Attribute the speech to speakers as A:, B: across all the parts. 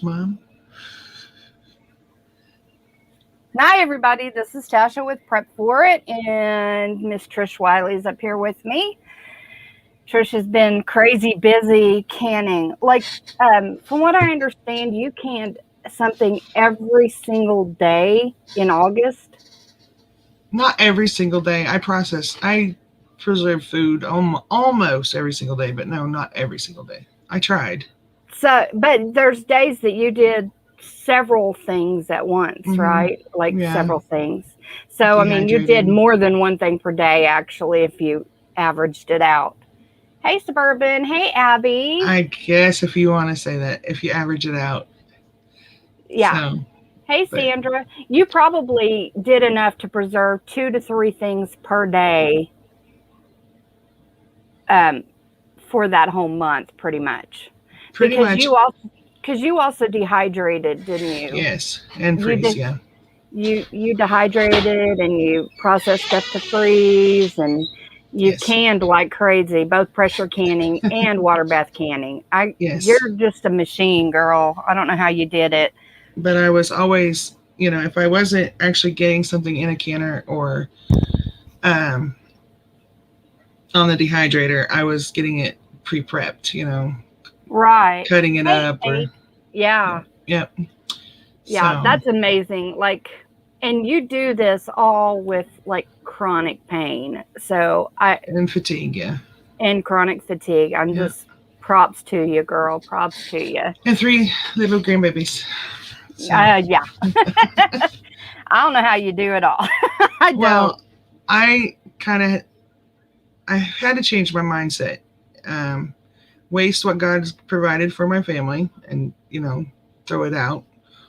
A: Mom.
B: Hi, everybody. This is Tasha with Prep For It, and Miss Trish Wiley's up here with me. Trish has been crazy busy canning. From what I understand, you canned something every single day in August.
A: Not every single day. I preserve food almost every single day, but no, not every single day. I tried.
B: But there's days that you did several things at once,
A: Hmm.
B: right? Like
A: Yeah,
B: several things. So, I mean, you did
A: dehydrated.
B: more than one thing per day, actually, if you averaged it out. Hey, Suburban. Hey, Abby.
A: I guess if you want to say that, if you average it out.
B: Yeah.
A: So,
B: Hey,
A: but
B: Sandra. You probably did enough to preserve 2 to 3 things per day um, for that whole month, pretty much.
A: pretty
B: Because
A: much,
B: you also dehydrated, didn't you?
A: yes, and
B: You
A: freeze.
B: did.
A: Yeah,
B: You dehydrated and you processed stuff to freeze and you
A: yes,
B: canned like crazy, both pressure canning and water bath canning.
A: yes.
B: You're just a machine, girl. I don't know how you did it.
A: But I was always, if I wasn't actually getting something in a canner or um, on the dehydrator, I was getting it pre-prepped.
B: Right.
A: Cutting it
B: Hey,
A: up or
B: Nate. Yeah.
A: yeah, yep.
B: Yeah,
A: So
B: that's amazing. And you do this all with like chronic pain.
A: and fatigue, yeah,
B: And chronic fatigue. I'm
A: yeah,
B: just props to you, girl. Props to you.
A: and three little grandbabies. So
B: Yeah. I don't know how you do it all. I don't.
A: well, I kind of I had to change my mindset. Um, Waste what God's provided for my family, and throw it out,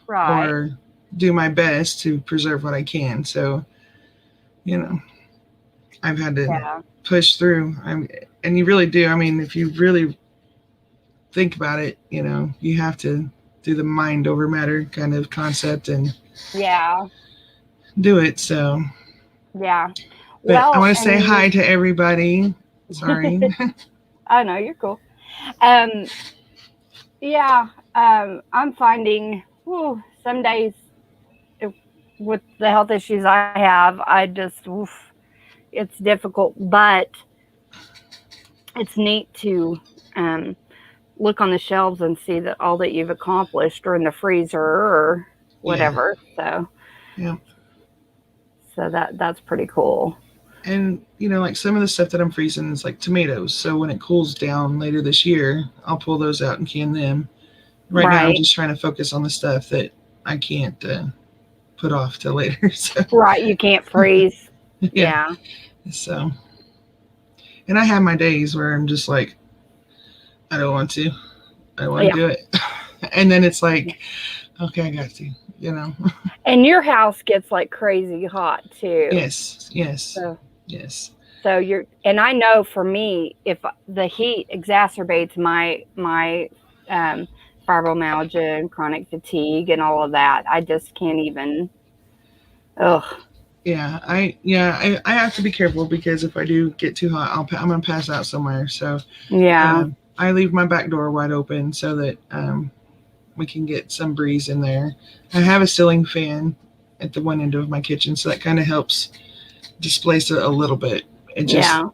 B: Right.
A: or do my best to preserve what I can. So you know, I've had to
B: Yeah.
A: push through. And you really do. I mean, if you really think about it, you have to do the mind over matter kind of concept and
B: Yeah.
A: do it. So,
B: Yeah.
A: but I
B: Well,
A: want to say
B: and
A: hi to everybody. Sorry.
B: I know you're cool. Um, yeah. I'm finding some days with the health issues I have, it's difficult, but it's neat to um, look on the shelves and see that all that you've accomplished or in the freezer or
A: Yeah.
B: whatever.
A: Yeah.
B: So that's pretty cool.
A: And, like some of the stuff that I'm freezing is like tomatoes. So when it cools down later this year, I'll pull those out and can them. Right now, I'm
B: Right.
A: just trying to focus on the stuff that I can't put off till later. So,
B: Right. You can't freeze.
A: yeah.
B: Yeah.
A: So, and I have my days where I'm just like, I don't want to. I don't want
B: Yeah.
A: to do it. And then it's like, okay, I got to, you know.
B: And your house gets like crazy hot too.
A: Yes, yes,
B: So
A: yes,
B: and I know for me, if the heat exacerbates my um, fibromyalgia and chronic fatigue and all of that, I just can't even. Ugh.
A: yeah. I have to be careful because if I do get too hot, I'm gonna pass out somewhere. So
B: Yeah.
A: I leave my back door wide open so that we can get some breeze in there. I have a ceiling fan at the one end of my kitchen, so that kind of helps displace it a little bit. It just
B: Yeah.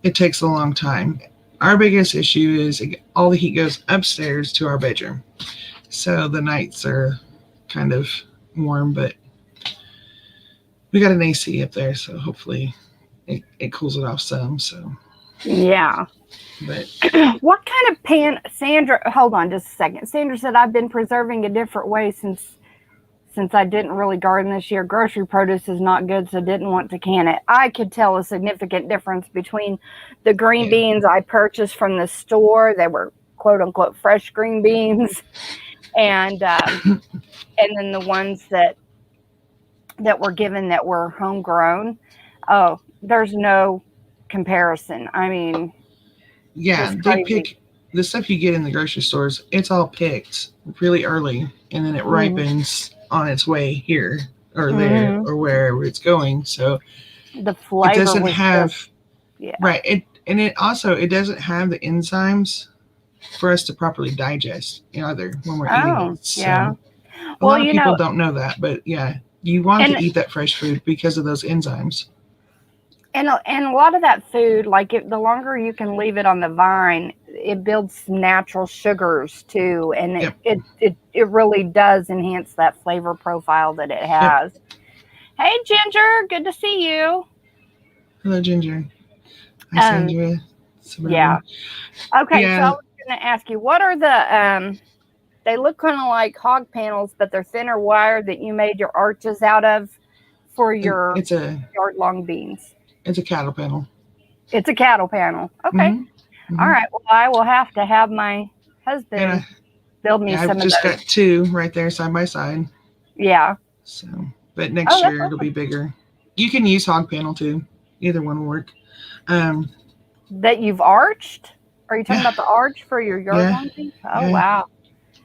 A: it takes a long time. Our biggest issue is all the heat goes upstairs to our bedroom, so the nights are kind of warm, but we got an AC up there, so hopefully it cools it off some. So,
B: Yeah.
A: but
B: What kind of pan, Sandra? Hold on, just a second. Sandra said I've been preserving a different way since I didn't really garden this year. Grocery produce is not good, so didn't want to can it. I could tell a significant difference between the green
A: yeah,
B: beans I purchased from the store. They were quote unquote fresh green beans, and then the ones that were given that were homegrown. Oh, there's no comparison. I mean,
A: yeah,
B: just
A: they
B: crazy.
A: pick the stuff you get in the grocery stores. It's all picked really early, and then it
B: Hmm.
A: ripens on its way here or there
B: Hmm.
A: or wherever it's going. So
B: The
A: it
B: flavor
A: doesn't
B: was
A: have
B: just, yeah.
A: right. It doesn't have the enzymes for us to properly digest either when we're eating
B: Oh,
A: it. So
B: yeah.
A: a
B: Well,
A: lot of people don't know that, but yeah, you want to
B: and
A: eat that fresh food because of those enzymes.
B: and a lot of that food, like the longer you can leave it on the vine, it builds natural sugars too, and
A: Yep.
B: it really does enhance that flavor profile that it
A: Yep.
B: has. Hey, Ginger, good to see you.
A: Hello, Ginger. Hi,
B: Um,
A: Sandra.
B: yeah.
A: Suburban.
B: Okay, so I
A: Yeah.
B: was going to ask you, what are the they look kind of like hog panels, but they're thinner wire that you made your arches out of for your
A: It's a
B: yard long beans.
A: cattle panel.
B: It's a cattle panel. Okay.
A: Mm-hmm.
B: All
A: Mm-hmm.
B: right. Well, I will have to have my
A: And
B: husband build me
A: I've
B: some of
A: just
B: those.
A: got 2 right there side by side.
B: Yeah.
A: So, but
B: Oh,
A: next
B: that's
A: year it'll be
B: awesome.
A: bigger. You can use hog panel too. Either one will work. Um,
B: That you've arched? Are you talking
A: yeah,
B: about the arch for your yard
A: yeah,
B: long beans? Oh,
A: yeah.
B: wow.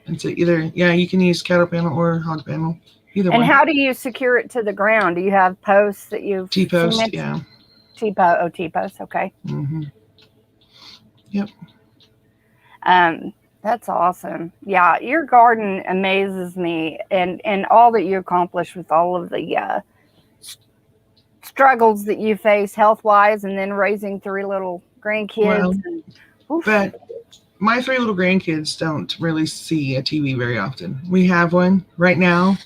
A: And so either you can use cattle panel or hog panel. Either
B: And
A: one.
B: how do you secure it to the ground? Do you have posts that you've
A: T-post.
B: cemented?
A: Yeah.
B: T-post. Oh, T-post. Okay.
A: Mm-hmm. Yep.
B: Um, that's awesome. Yeah, your garden amazes me, and all that you accomplish with all of the struggles that you face health wise, and then raising 3 little grandkids.
A: Well,
B: And oof,
A: but my 3 little grandkids don't really see a TV very often. We have one right now.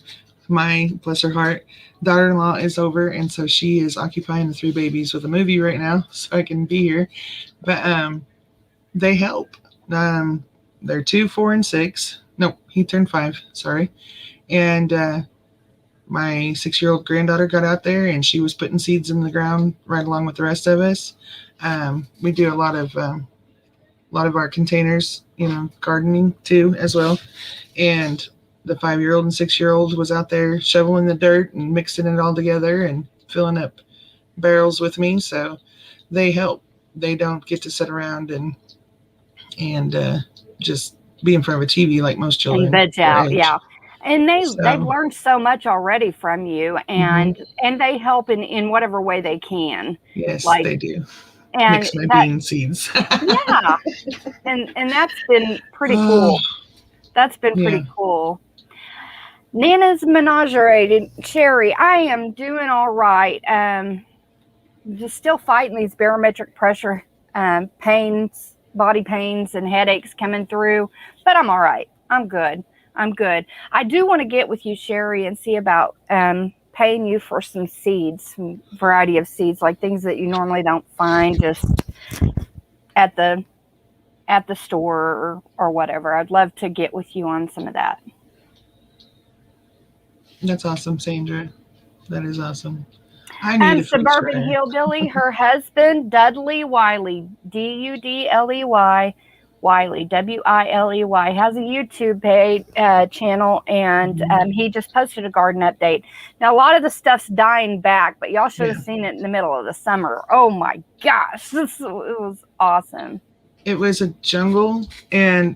A: My bless her heart daughter-in-law is over, and so she is occupying the 3 babies with a movie right now, so I can be here. But they help. Um, they're 2, 4, and 6. No, he turned 5. Sorry. And my 6-year-old granddaughter got out there, and she was putting seeds in the ground right along with the rest of us. We do a lot of our containers, gardening too as well. And the 5-year-old and 6-year-old was out there shoveling the dirt and mixing it all together and filling up barrels with me. So they help. They don't get to sit around and just be in front of a TV like most
B: and
A: children
B: veg
A: their
B: out,
A: age.
B: yeah. And they've
A: So
B: learned so much already from you,
A: mhm,
B: and they help in whatever way they can,
A: yes,
B: like
A: they do.
B: and
A: Mix my
B: that
A: bean seeds.
B: yeah, and that's been pretty
A: Oh,
B: cool. That's been
A: yeah.
B: pretty cool. Nana's Menagerie, Sherry, I am doing all right. Just still fighting these barometric pressure pains, body pains, and headaches coming through, but I'm all right. I'm good. I'm good. I do want to get with you, Sherry, and see about paying you for some seeds, some variety of seeds, like things that you normally don't find just at the store or whatever. I'd love to get with you on some of that.
A: That's awesome, Sandra. That is awesome. I need a food
B: Suburban
A: shredder.
B: Hillbilly, her husband, Dudley Wiley, Dudley, Wiley, Wiley, has a YouTube page channel, and he just posted a garden update. Now, a lot of the stuff's dying back, but y'all should have seen it in the middle of the summer. Oh my gosh, it was awesome.
A: It was a jungle, and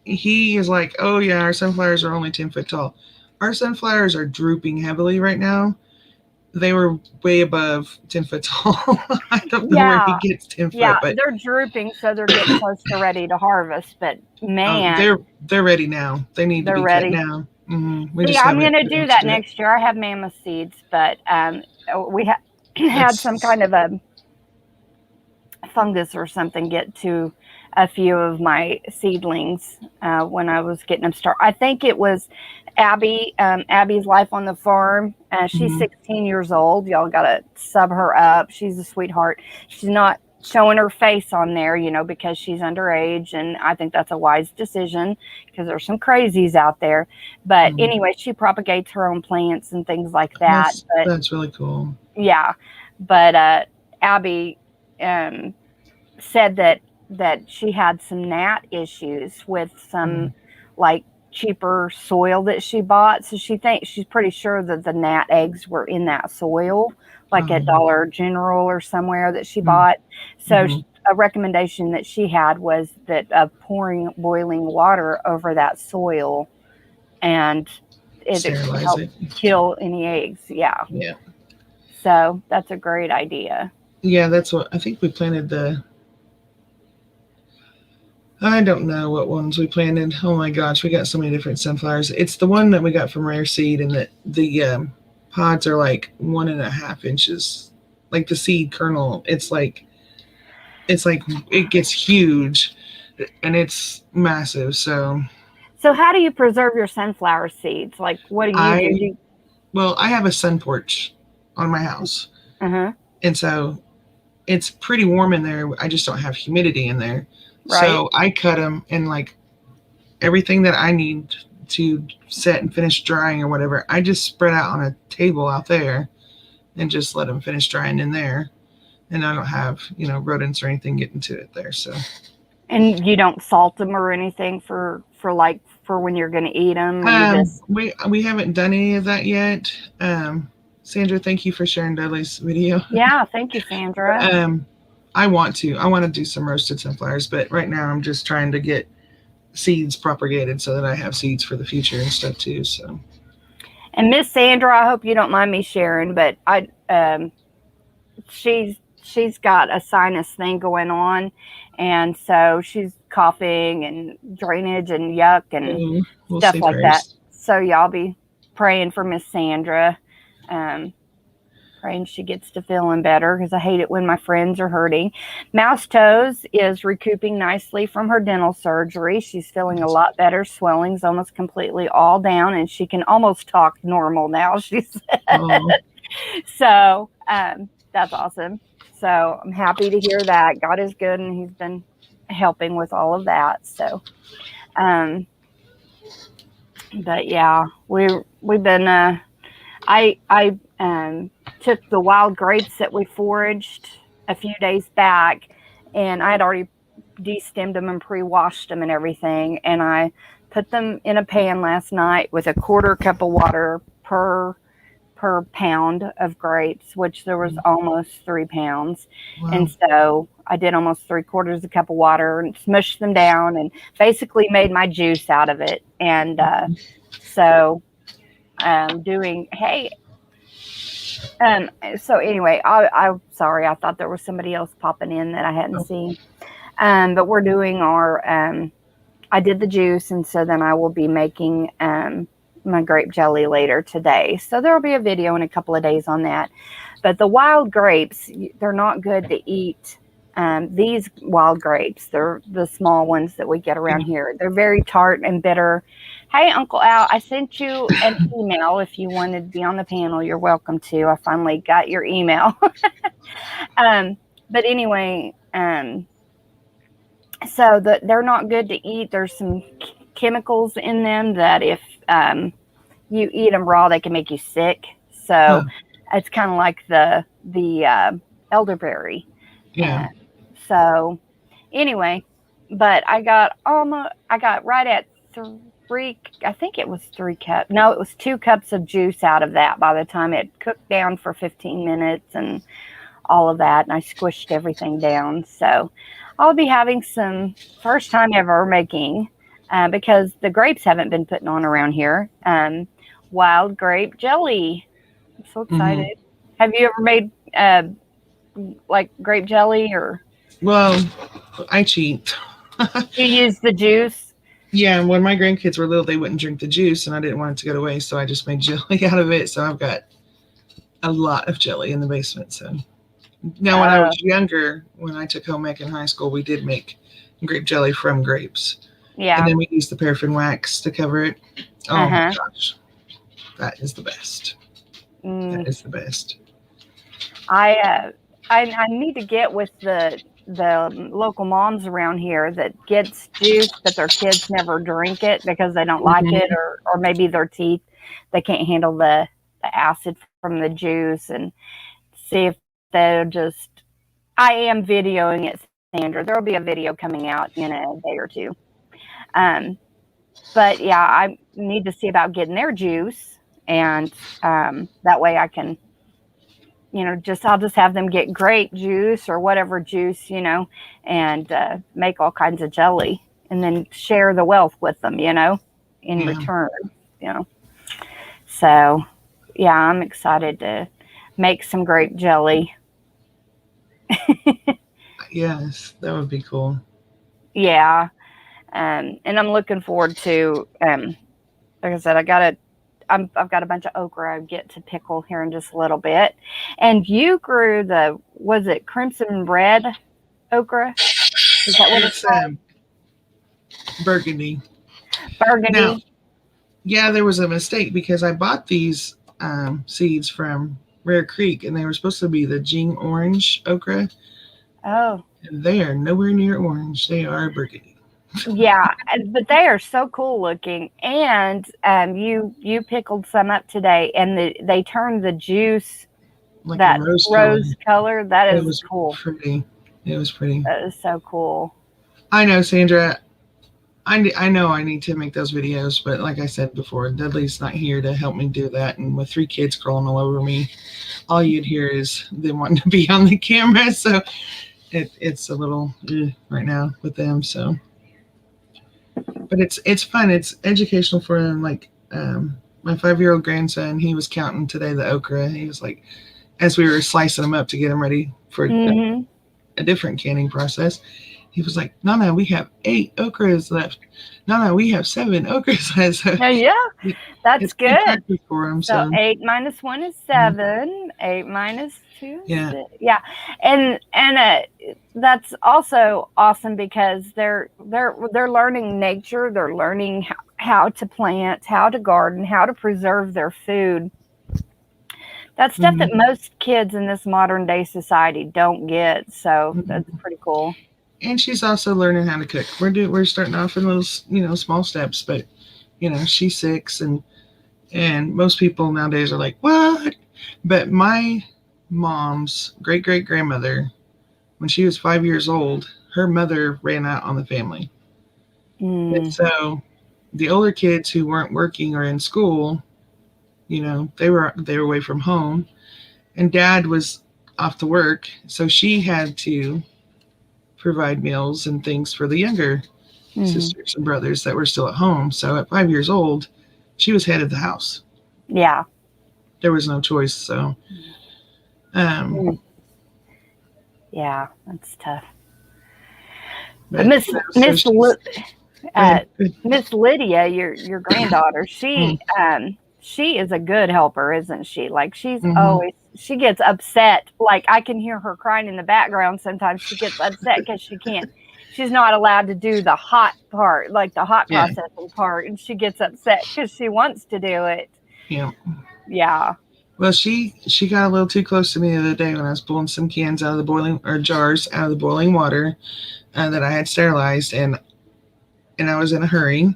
A: he is like, "Oh yeah, our sunflowers are only 10 foot tall. Our sunflowers are drooping heavily right now. They were way above 10 foot tall. I don't know where he
B: Yeah,
A: gets 10
B: yeah,
A: foot, but
B: they're drooping, so they're getting close to ready to harvest. But man,
A: they're ready now. They need to
B: they're
A: be cut
B: ready.
A: now. We
B: See,
A: just
B: I'm going
A: haven't
B: to
A: been
B: do
A: able to
B: that
A: do it.
B: next year. I have mammoth seeds, but we had some
A: That's
B: kind of a fungus or something get to a few of my seedlings when I was getting them started. I think it was Abby, Abby's Life on the Farm. She's
A: mhm.
B: 16 years old. Y'all got to sub her up. She's a sweetheart. She's not showing her face on there, because she's underage. And I think that's a wise decision because there's some crazies out there. But
A: Mhm.
B: anyway, she propagates her own plants and things like that. But
A: That's really cool.
B: yeah, but Abby said that she had some gnat issues with some like cheaper soil that she bought. So she's pretty sure that the gnat eggs were in that soil, like at Dollar General or somewhere that she bought. So
A: Mhm.
B: a recommendation that she had was that pouring boiling water over that soil, and it could
A: Sterilize
B: help
A: it.
B: kill any eggs. Yeah.
A: Yeah.
B: So that's a great idea.
A: Yeah, that's what I think we planted I don't know what ones we planted. Oh my gosh, we got so many different sunflowers. It's the one that we got from Rare Seed, and the pods are like 1.5 inches. Like the seed kernel, it's like it gets huge, and it's massive. So
B: So how do you preserve your sunflower seeds? Like, what do you do?
A: I well, I have a sun porch on my house,
B: Uh-huh.
A: and so it's pretty warm in there. I just don't have humidity in there.
B: Right.
A: So I cut them, and like everything that I need to set and finish drying or whatever, I just spread out on a table out there and just let them finish drying in there. And I don't have, rodents or anything getting to it there. So
B: And you don't salt them or anything for when you're going to eat them. You just
A: we haven't done any of that yet. Sandra, thank you for sharing Dudley's video.
B: Yeah, thank you, Sandra.
A: I want to do some roasted sunflowers, but right now I'm just trying to get seeds propagated so that I have seeds for the future and stuff too. So,
B: and Miss Sandra, I hope you don't mind me sharing, but she's got a sinus thing going on, and so she's coughing and drainage and yuck and
A: we'll
B: stuff like that.
A: first.
B: So y'all be praying for Miss Sandra. Praying she gets to feeling better, because I hate it when my friends are hurting. Mouse Toes is recouping nicely from her dental surgery. She's feeling a lot better. Swelling's almost completely all down, and she can almost talk normal now, she said.
A: Oh.
B: So that's awesome. So I'm happy to hear that. God is good, and he's been helping with all of that. So but yeah, we've been I took the wild grapes that we foraged a few days back, and I had already de-stemmed them and pre-washed them and everything, and I put them in a pan last night with a 1/4 cup of water per pound of grapes, which there was almost 3 pounds.
A: Wow.
B: And so I did almost 3/4 cup of water and smushed them down and basically made my juice out of it. And so so anyway, I'm sorry, I thought there was somebody else popping in that I hadn't seen. But we're doing our I did the juice, and so then I will be making my grape jelly later today. So there will be a video in a couple of days on that. But the wild grapes, they're not good to eat. These wild grapes, they're the small ones that we get around here. They're very tart and bitter. Hey, Uncle Al, I sent you an email. If you wanted to be on the panel, you're welcome to. I finally got your email. But anyway, so they're not good to eat. There's some chemicals in them that if you eat them raw, they can make you sick. So it's kind of like the elderberry.
A: Yeah.
B: So anyway, but I got right at 3, I think it was 3 cups. No, it was 2 cups of juice out of that by the time it cooked down for 15 minutes and all of that. And I squished everything down. So I'll be having some first time ever making, because the grapes haven't been putting on around here, wild grape jelly. I'm so excited. Mm-hmm. Have you ever made like grape jelly or?
A: Well, I cheat.
B: You use the juice?
A: Yeah, when my grandkids were little, they wouldn't drink the juice, and I didn't want it to go to waste, so I just made jelly out of it. So I've got a lot of jelly in the basement. So now, when I was younger, when I took home ec in high school, we did make grape jelly from grapes. Yeah. And then we used the paraffin wax to cover it. Oh my gosh, that is the best. That is the best.
B: I need to get with the local moms around here that gets juice, but their kids never drink it because they don't like it, or maybe their teeth, they can't handle the acid from the juice, and see if they'll just. I am videoing it, Sandra. There will be a video coming out in a day or two. But yeah, I need to see about getting their juice, and that way I can. I'll just have them get grape juice or whatever juice, and make all kinds of jelly, and then share the wealth with them, in return, So, yeah, I'm excited to make some grape jelly.
A: Yes, that would be cool.
B: Yeah. And I'm looking forward to, like I said, I've got a bunch of okra I get to pickle here in just a little bit. And you grew was it crimson red okra? Is that what it's
A: It's
B: called?
A: burgundy. Now,
B: Burgundy.
A: yeah, there was a mistake because I bought these seeds from Rare Creek, and they were supposed to be the Jing orange okra.
B: Oh,
A: And they are nowhere near orange. They are burgundy.
B: yeah, but they are so cool looking. And you pickled some up today, and they turned the juice
A: Like a
B: that
A: rose color.
B: rose color. That
A: It
B: is
A: was
B: cool.
A: pretty. It was pretty.
B: That is so cool.
A: I know, Sandra. I know I need to make those videos, but like I said before, Dudley's not here to help me do that. And with 3 kids crawling all over me, all you'd hear is them wanting to be on the camera. So it's a little right now with them. So, but it's fun. It's educational for them. Like my 5-year-old grandson, he was counting today the okra. He was like, as we were slicing them up to get them ready for a different canning process, he was like, Nana, we have 8 okras left. Nana, we have 7 okras left. So
B: Yeah, that's
A: it's
B: good.
A: practice for him.
B: So
A: So
B: 8 minus 1 is 7. 8 minus 2 is
A: yeah.
B: 6. Yeah, and that's also awesome because they're learning nature. They're learning how to plant, how to garden, how to preserve their food. That's stuff that most kids in this modern day society don't get. So that's pretty cool.
A: And she's also learning how to cook. We're starting off in little, small steps, but she's 6, and most people nowadays are like, what? But my mom's great grandmother, when she was 5 years old, her mother ran out on the family. And so the older kids who weren't working or in school, they were away from home, and Dad was off to work, so she had to provide meals and things for the younger sisters and brothers that were still at home. So at 5 years old, she was head of the house.
B: Yeah.
A: There was no choice. So,
B: yeah, that's tough.
A: but
B: Miss Lydia, your granddaughter, she is a good helper, isn't she? Like she gets upset. Like I can hear her crying in the background. Sometimes she gets upset because she's not allowed to do the hot part, like the hot processing part. And she gets upset because she wants to do it.
A: Yeah.
B: Yeah.
A: Well, she got a little too close to me the other day when I was pulling some cans out of the jars out of the boiling water that I had sterilized, and I was in a hurry,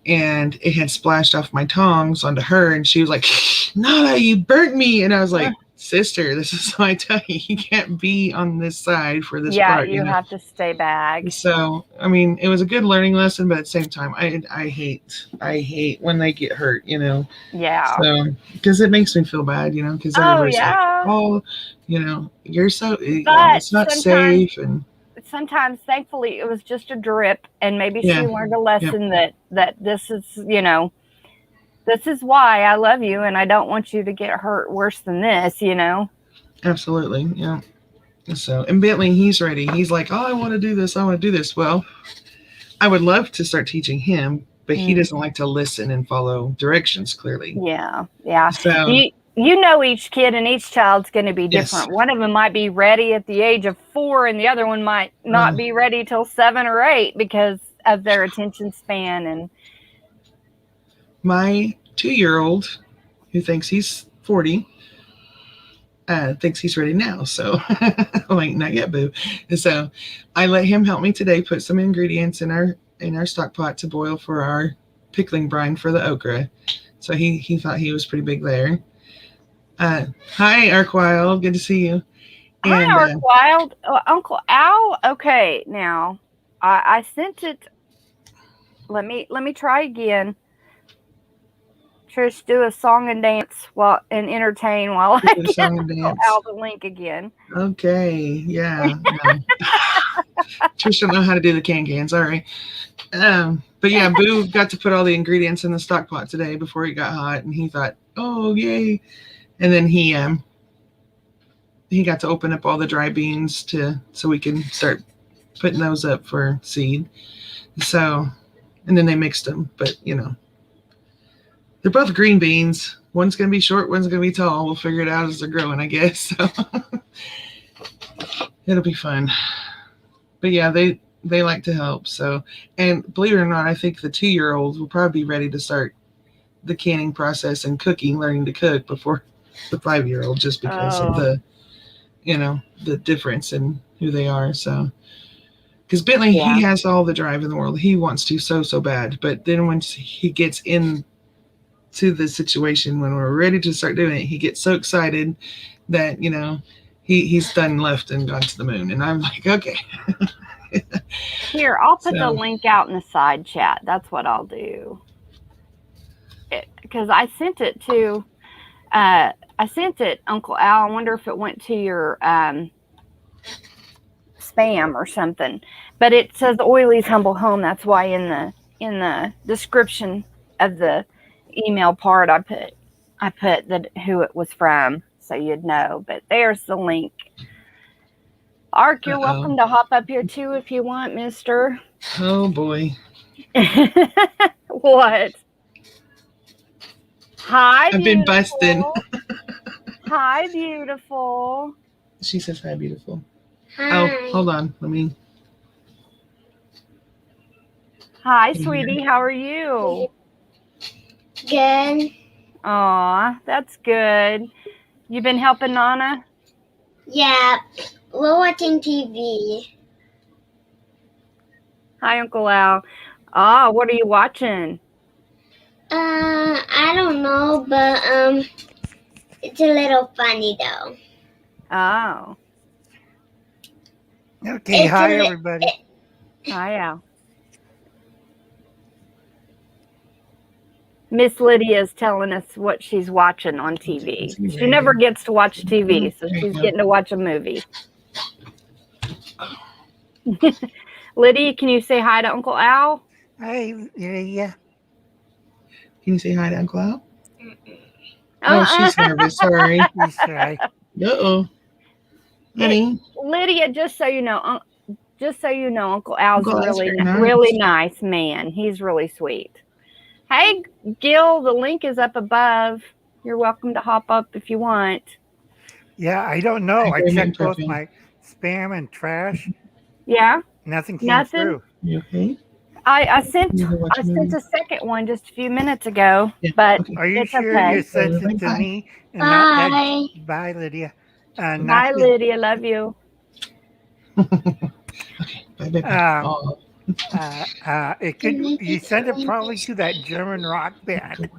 A: and it had splashed off my tongs onto her, and she was like, Nana, you burnt me. And I was like, sister, this is why I tell you can't be on this side for this part.
B: You have to stay back.
A: So, I mean, it was a good learning lesson, but at the same time, I hate when they get hurt,
B: Yeah.
A: So, because it makes me feel bad, because everybody's like, you're so, it's not safe. And
B: sometimes, thankfully, it was just a drip, and maybe she learned a lesson that this is, this is why I love you, and I don't want you to get hurt worse than this,
A: Absolutely, yeah. So, and Bentley, he's ready. He's like, oh, I want to do this. I want to do this. Well, I would love to start teaching him, but he doesn't like to listen and follow directions clearly.
B: Yeah, yeah.
A: So,
B: each kid and each child's going to be different. One of them might be ready at the age of 4, and the other one might not be ready till 7 or 8 because of their attention span. And
A: my 2-year-old, who thinks he's 40, thinks he's ready now. So I'm like, not yet, boo. And so I let him help me today put some ingredients in our stock pot to boil for our pickling brine for the okra. So he thought he was pretty big there. Hi, Arkwild. Good to see you.
B: Hi, Arkwild. Uncle Al. Okay, now I sent it. Let me try again. Trish, do a song and dance and entertain while I get Al the link again.
A: Okay, yeah. Trish don't know how to do the can. Sorry. But yeah, Boo got to put all the ingredients in the stock pot today before it got hot, and he thought, oh yay. And then he got to open up all the dry beans so we can start putting those up for seed. So and then they mixed them. But they're both green beans. One's gonna be short, one's gonna be tall. We'll figure it out as they're growing, I guess. So it'll be fun. But yeah, they like to help. So, and believe it or not, I think the 2-year-old will probably be ready to start the canning process and cooking, learning to cook before the 5-year-old, just because of the difference in who they are. So, because Bentley, he has all the drive in the world. He wants to so bad, but then once he gets in to the situation when we're ready to start doing it, he gets so excited that he's done left and gone to the moon, and I'm like, okay.
B: Here, I'll put the link out in the side chat. That's what I'll do. Because I sent it to Uncle Al. I wonder if it went to your spam or something. But it says Oiley's Humble Home. That's why in the description of the email part I put who it was from, so you'd know. But there's the link. Ark, you're welcome to hop up here too if you want, mister.
A: Oh boy.
B: What? Hi,
A: I've been busted.
B: Hi, beautiful.
A: She says hi, beautiful.
C: Hi.
A: Oh, hold on. Let me.
B: Hi, sweetie. How are you?
C: Good.
B: Aw, that's good. You been helping Nana?
C: Yeah, we're watching TV.
B: Hi, Uncle Al. What are you watching?
C: I don't know, but it's a little funny though.
B: Oh.
D: Okay, hi everybody.
B: Hi, Al. Miss Lydia is telling us what she's watching on TV. She never gets to watch TV, so she's getting to watch a movie. Lydia, can you say hi to Uncle Al?
D: Hi, yeah.
A: Can you say hi to Uncle Al? Oh, she's nervous. Sorry.
D: He's shy.
A: Uh-oh. Honey.
B: Lydia, just so you know, Uncle Al's
A: Uncle Al's
B: really nice man. He's really sweet. Hey, Gil, the link is up above. You're welcome to hop up if you want.
D: Yeah, I don't know. I checked both my spam and trash.
B: Yeah?
D: Nothing came through.
A: You okay?
B: I sent a second one just a few minutes ago, but
D: are you sure
B: okay.
D: You sent it to me? And
C: Bye.
D: Bye, Lydia.
B: Bye, Lydia. Love you.
A: Okay. Bye.
D: You sent it probably to that German rock band.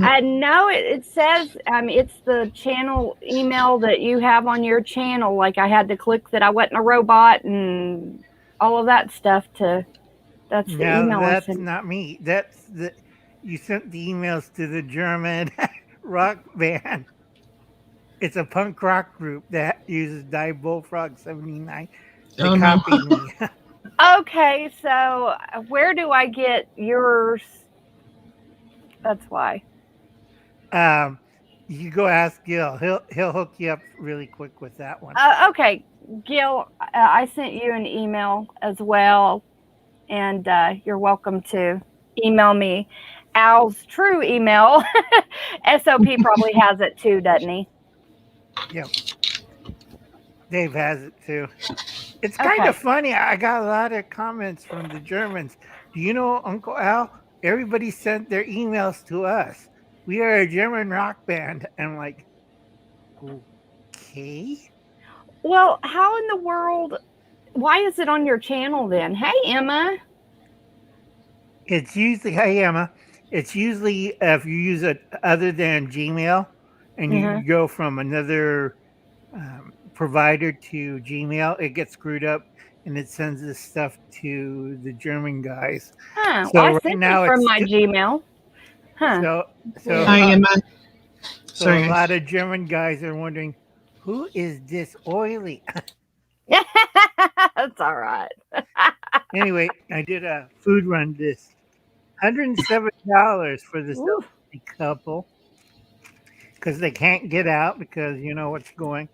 B: I know it says it's the channel email that you have on your channel. Like I had to click that I wasn't a robot and all of that stuff that's the email.
D: That's not me. You sent the emails to the German rock band. It's a punk rock group that uses Die Bullfrog 79. They copied me.
B: Okay, so where do I get yours? That's why.
D: You go ask Gil. He'll hook you up really quick with that one.
B: Okay, Gil, I sent you an email as well, and you're welcome to email me. Al's true email. SOP probably has it too, doesn't he?
D: Yep. Dave has it too. It's kind of funny. I got a lot of comments from the Germans. Do you know, Uncle Al? Everybody sent their emails to us. We are a German rock band. And I'm like, okay.
B: Well, how in the world? Why is it on your channel then? Hey, Emma.
D: It's usually, hey, Emma. It's usually if you use it other than Gmail and you go from another provider to Gmail, it gets screwed up and it sends this stuff to the German guys.
B: Huh.
D: So
B: I sent it from my Gmail. Huh.
D: So
A: hi, Emma.
D: So a lot of German guys are wondering, who is this Oily?
B: That's all right.
D: Anyway, I did a food run this $107 for this elderly couple because they can't get out because you know what's going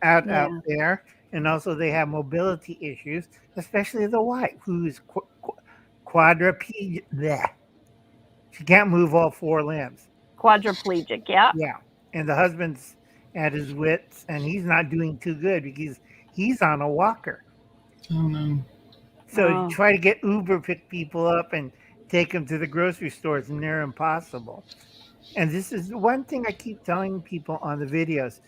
D: out there, and also they have mobility issues, especially the wife who's bleh. She can't move all 4 limbs.
B: Quadriplegic, yeah.
D: Yeah. And the husband's at his wits, and he's not doing too good because he's on a walker.
A: Oh no.
D: So you
B: Oh.
D: try to get Uber pick people up and take them to the grocery stores, and they're impossible. And this is one thing I keep telling people on the videos.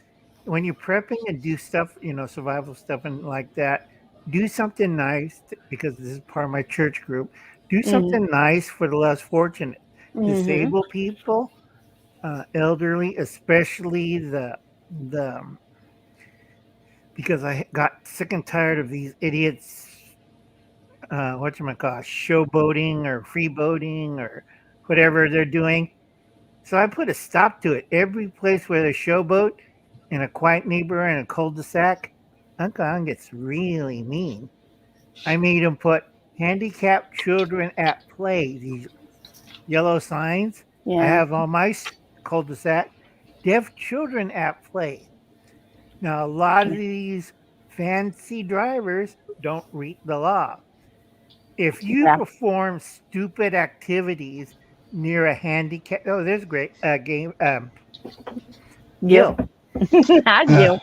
D: When you're prepping and do stuff, survival stuff and like that, do something nice because this is part of my church group. Do something nice for the less fortunate, disabled people, elderly, especially the because I got sick and tired of these idiots. Showboating or freeboating or whatever they're doing. So I put a stop to it. Every place where they showboat in a quiet neighborhood in a cul-de-sac, Uncle Ang gets really mean. I made him put handicapped children at play, these yellow signs.
B: Yeah.
D: I have on my cul-de-sac, deaf children at play. Now, a lot of these fancy drivers don't read the law. If you perform stupid activities near a handicap, there's a great game. Gil.
B: Hi, Gil.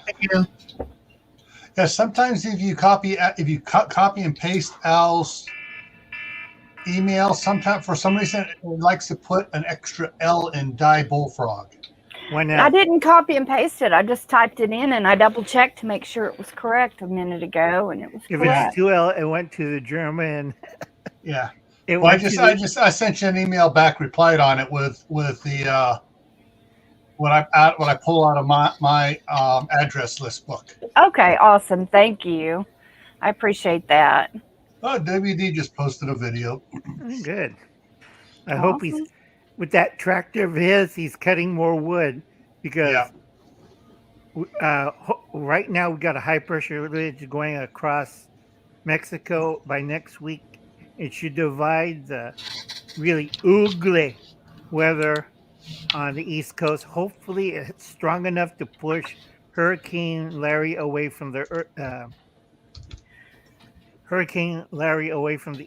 E: Yeah, sometimes if you copy and paste Al's email, sometimes for some reason it likes to put an extra L in die bullfrog.
B: I didn't copy and paste it. I just typed it in and I double checked to make sure it was correct a minute ago, and it was correct.
D: If it's 2L, it went to the German.
E: Yeah. I sent you an email back, replied on it with the what I pull out of my address list book.
B: Okay, awesome. Thank you. I appreciate that.
E: WD just posted a video.
D: Good. I hope he's with that tractor of his. He's cutting more wood because right now we got a high pressure ridge going across Mexico. By next week, it should divide the really ugly weather on the East Coast. Hopefully, it's strong enough to push Hurricane Larry away from the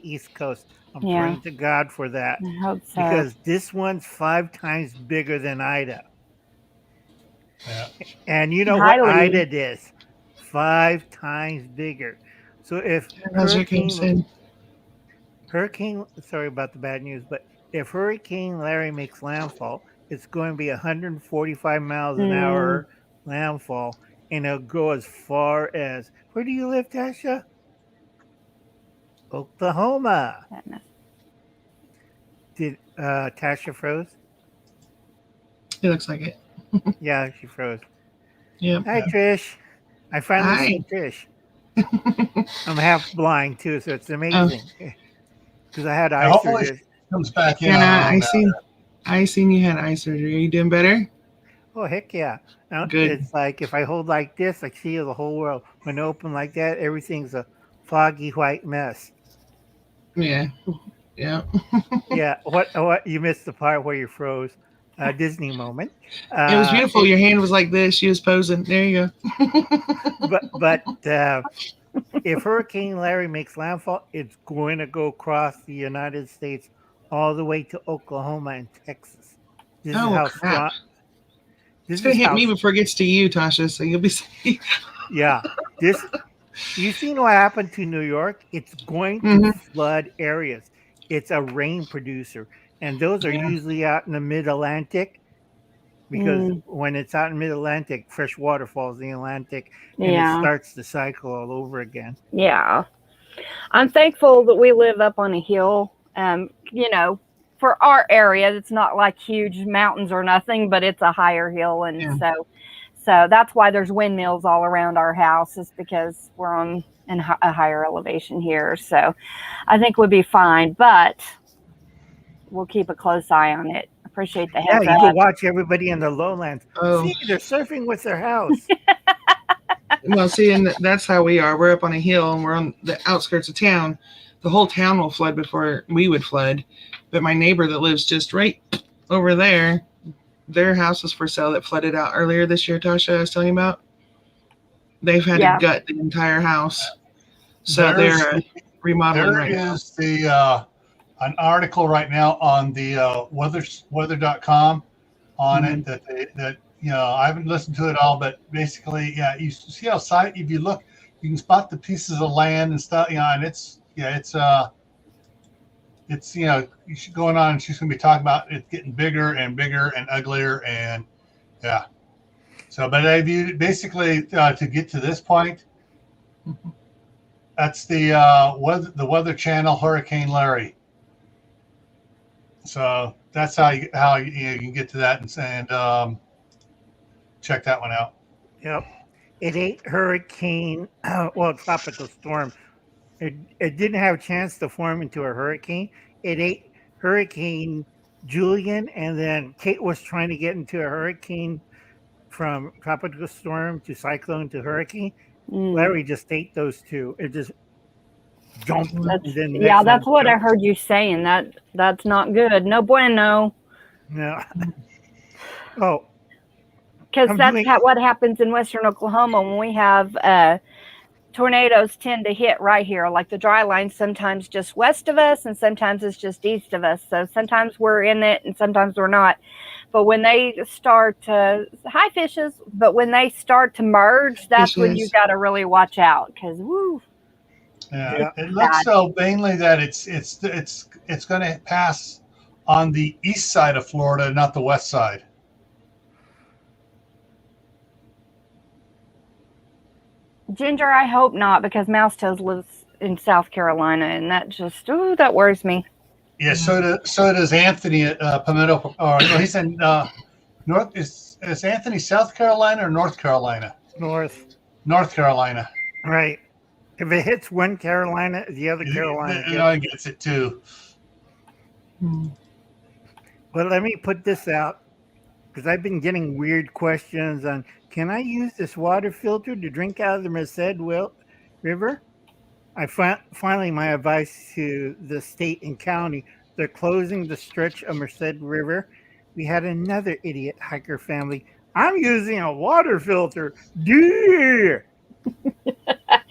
D: East Coast. I'm praying to God for that.
B: I hope so.
D: Because this one's 5 times bigger than Ida.
E: Yeah.
D: And you know what Ida is? 5 times bigger. So if Hurricane, sorry about the bad news, but if Hurricane Larry makes landfall, it's going to be 145 miles an hour landfall, and it'll go as far as, where do you live, Tasha? Oklahoma. Did Tasha froze?
A: It looks like it.
D: Yeah, she froze.
A: Yep.
D: Hi, Trish. I finally see Trish. I'm half blind too, so it's amazing. Because I had eye surgery.
E: Comes back in.
A: Yeah, I seen you had eye surgery. Are you doing better?
D: Oh, heck yeah. Now,
A: good.
D: It's like if I hold like this, I see the whole world. When I open like that, everything's a foggy white mess.
A: Yeah. Yeah.
D: Yeah. What you missed the part where you froze. Disney moment.
A: It was beautiful. Your hand was like this. She was posing. There you
D: go. but if Hurricane Larry makes landfall, it's going to go across the United States all the way to Oklahoma and Texas. This is how strong.
A: It's going to hit me before it gets to you, Tasha, so you'll be safe.
D: Yeah. You've seen what happened to New York? It's going to flood areas. It's a rain producer. And those are usually out in the mid-Atlantic because when it's out in mid-Atlantic, fresh water falls in the Atlantic and it starts the cycle all over again.
B: Yeah. I'm thankful that we live up on a hill. For our area, it's not like huge mountains or nothing, but it's a higher hill. And so that's why there's windmills all around our house, is because we're on a higher elevation here. So I think we'll be fine, but we'll keep a close eye on it. Appreciate the heads
D: up. Yeah, you can watch everybody in the lowlands.
A: Oh.
D: See, they're surfing with their house.
A: Well, see, and that's how we are. We're up on a hill and we're on the outskirts of town. The whole town will flood before we would flood. But my neighbor that lives just right over there, their house is for sale that flooded out earlier this year, Tasha, I was telling you about. They've had to gut the entire house. So they're remodeling right now.
E: There is an article right now on the weather.com on it that I haven't listened to it all, but basically, yeah, you see how if you look, you can spot the pieces of land and stuff, and it's she's going on and she's going to be talking about it getting bigger and bigger and uglier and yeah. So, but I viewed it basically to get to this point. That's the Weather Channel Hurricane Larry. So that's how you can get to that and check that one out.
D: Yep. It ate hurricane, tropical storm. It didn't have a chance to form into a hurricane. It ate Hurricane Julian, and then Kate was trying to get into a hurricane from tropical storm to cyclone to hurricane. Larry just ate those two. It just jumped.
B: That's what I heard you saying. That's not good. No bueno.
D: No. Oh.
B: Because that's what happens in western Oklahoma when we have tornadoes tend to hit right here. Like the dry line sometimes just west of us and sometimes it's just east of us. So sometimes we're in it and sometimes we're not. But when they start to, hi fishes, but when they start to merge, that's when you got to really watch out because woo.
E: Yeah, it looks so mainly that it's going to pass on the east side of Florida, not the west side.
B: Ginger, I hope not, because Mousetoes lives in South Carolina, and that just that worries me.
E: Yeah, so does Anthony at Pimento. He's in North. Is Anthony South Carolina or North Carolina? North Carolina.
D: Right. If it hits one Carolina, the other Carolina
E: gets it too.
D: But let me put this out, because I've been getting weird questions on, can I use this water filter to drink out of the Merced River? Finally, my advice to the state and county, they're closing the stretch of Merced River. We had another idiot hiker family. I'm using a water filter. Dear.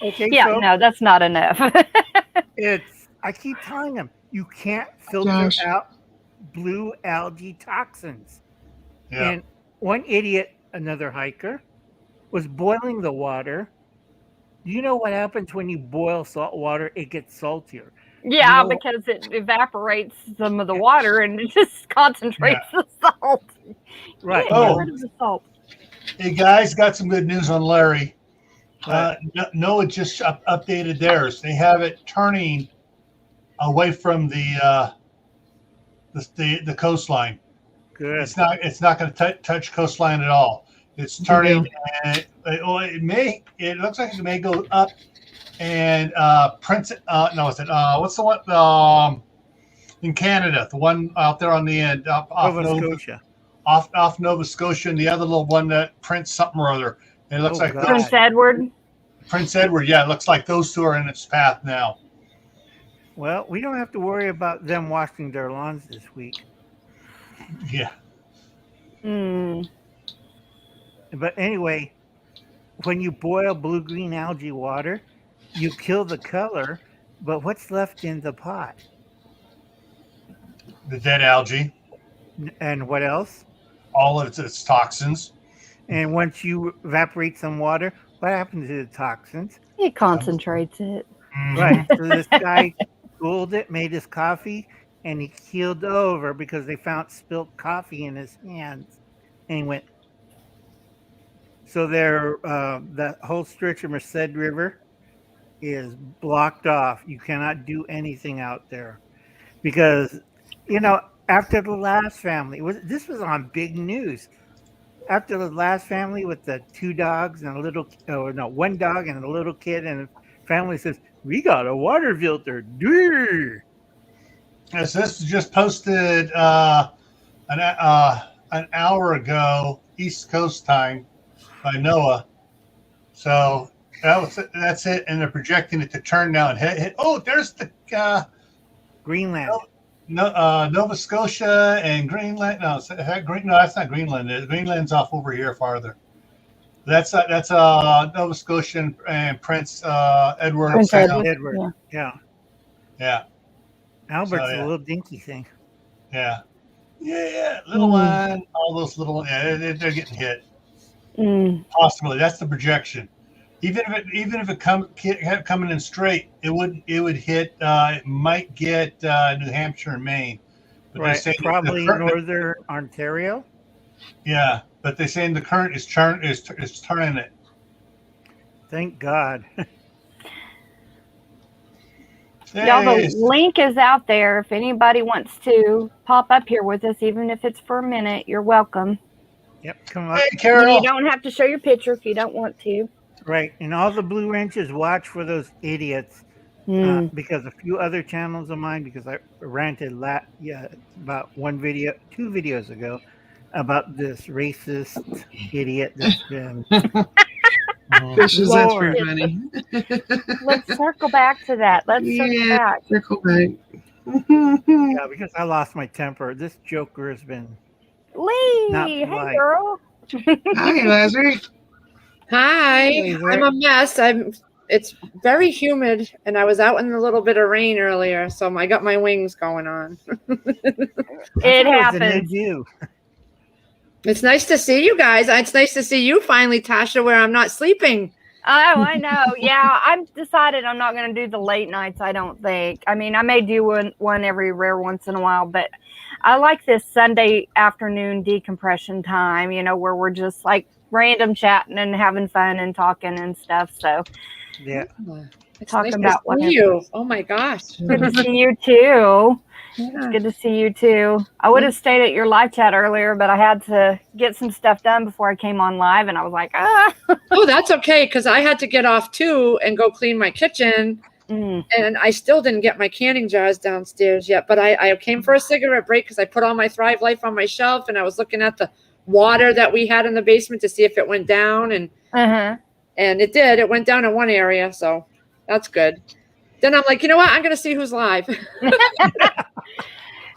D: Okay,
B: yeah, so no, that's not enough.
D: I keep telling them, you can't filter out blue algae toxins. Yeah. And one idiot, another hiker, was boiling the water. You know what happens when you boil salt water? It gets saltier.
B: Yeah, because it evaporates some of the water and it just concentrates the salt.
D: Right.
B: Get rid of the salt.
E: Hey guys, got some good news on Larry. NOAA just updated theirs. They have it turning away from the coastline.
D: Good.
E: It's not going to touch coastline at all. It's turning, and it looks like it may go up and Prince. What's the one in Canada? The one out there on the end, off Nova Scotia. Off Nova Scotia, and the other little one that Prince something or other. And it looks like
B: Prince Edward.
E: Prince Edward, yeah, it looks like those two are in its path now.
D: Well, we don't have to worry about them washing their lawns this week.
E: Yeah.
D: But anyway, when you boil blue-green algae water, you kill the color, but what's left in the pot?
E: The dead algae.
D: And what else?
E: All of its toxins.
D: And once you evaporate some water, what happens to the toxins?
B: It concentrates it.
D: Right. So this guy cooled it, made his coffee, and he keeled over because they found spilt coffee in his hands. And he went. So that whole stretch of Merced River is blocked off. You cannot do anything out there because, after the last family, this was on big news. After the last family with the two dogs and one dog and a little kid, and the family says, we got a water filter.
E: Yes, this was just posted an hour ago, East Coast time, by NOAA. So that's it, and they're projecting it to turn now and hit. Oh, there's the
D: Greenland.
E: Nova Scotia and Greenland. No, that's not Greenland. Greenland's off over here farther. That's Nova Scotia and Prince Edward.
D: Edward. Yeah. Albert's a
E: yeah.
D: little dinky thing.
E: Yeah. Yeah. Little one. All those little ones. Yeah, they're getting hit. Possibly. That's the projection. Even if it coming in straight, it would hit. It might get New Hampshire and Maine. But they're
D: Right.
E: saying
D: Probably northern Ontario.
E: Yeah, but they're saying the current is turning it.
D: Thank God.
B: Y'all, the link is out there. If anybody wants to pop up here with us, even if it's for a minute, you're welcome.
D: Yep, come up.
E: Hey, Carol.
B: You don't have to show your picture if you don't want to.
D: Right, and all the Blue Wrenches, watch for those idiots. Because a few other channels of mine, because I ranted about 2 videos ago about this racist idiot that's been.
A: Fishes, that's pretty
B: Lord.
A: funny.
B: Let's circle back to that. Let's circle back.
A: Circle back.
D: Yeah, because I lost my temper. This Joker has been.
B: Lee,
D: not
B: hey
D: polite.
B: girl.
A: Hi, Lazarus.
F: Hi,
D: Hey there.
F: I'm a mess. It's very humid, and I was out in a little bit of rain earlier, so I got my wings going on.
B: It happens.
F: It's nice to see you guys. It's nice to see you finally, Tasha, where I'm not sleeping.
B: Oh, I know. Yeah, I've decided I'm not going to do the late nights, I don't think. I mean, I may do one every rare once in a while, but I like this Sunday afternoon decompression time, where we're just like random chatting and having fun and talking and stuff. So,
D: yeah.
F: It's
B: talking
F: nice
B: about
F: to see you. Oh my gosh.
B: Good to see you too.
F: Yeah.
B: It's good to see you too. I would have stayed at your live chat earlier, but I had to get some stuff done before I came on live, and I was like,
F: Oh, that's okay, because I had to get off too and go clean my kitchen. And I still didn't get my canning jars downstairs yet, but I came for a cigarette break because I put all my Thrive Life on my shelf, and I was looking at the water that we had in the basement to see if it went down, and it did. It went down in one area, so that's good. Then I'm like, you know what? I'm going to see who's live.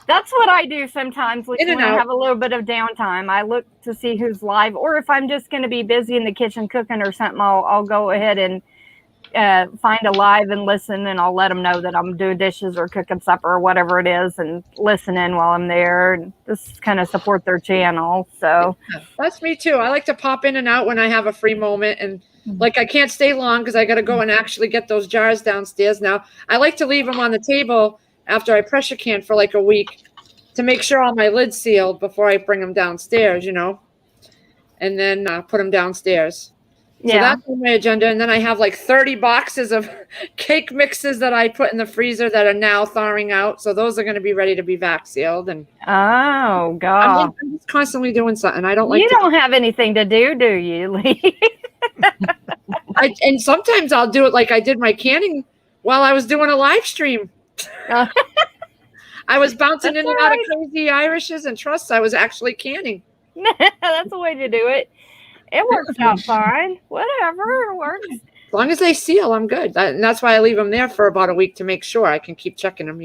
B: That's what I do sometimes when I
F: out.
B: have a little bit of downtime. I look to see who's live, or if I'm just going to be busy in the kitchen cooking or something, I'll go ahead and find a live and listen, and I'll let them know that I'm doing dishes or cooking supper or whatever it is, and listen in while I'm there and just kind of support their channel. So
F: that's me too. I like to pop in and out when I have a free moment, and like I can't stay long because I got to go and actually get those jars downstairs. Now I like to leave them on the table after I pressure can for like a week to make sure all my lids sealed before I bring them downstairs, and then put them downstairs. So that's on my agenda. And then I have like 30 boxes of cake mixes that I put in the freezer that are now thawing out. So those are going to be ready to be vac sealed. And
B: oh God,
F: I'm just constantly doing something. I don't like.
B: You don't have anything to do you, Lee?
F: And sometimes I'll do it like I did my canning while I was doing a live stream. I was bouncing in and out of crazy Irishes and trusts. I was actually canning.
B: That's the way to do it. It works out fine. Whatever, it works.
F: As long as they seal, I'm good. And that's why I leave them there for about a week to make sure I can keep checking them,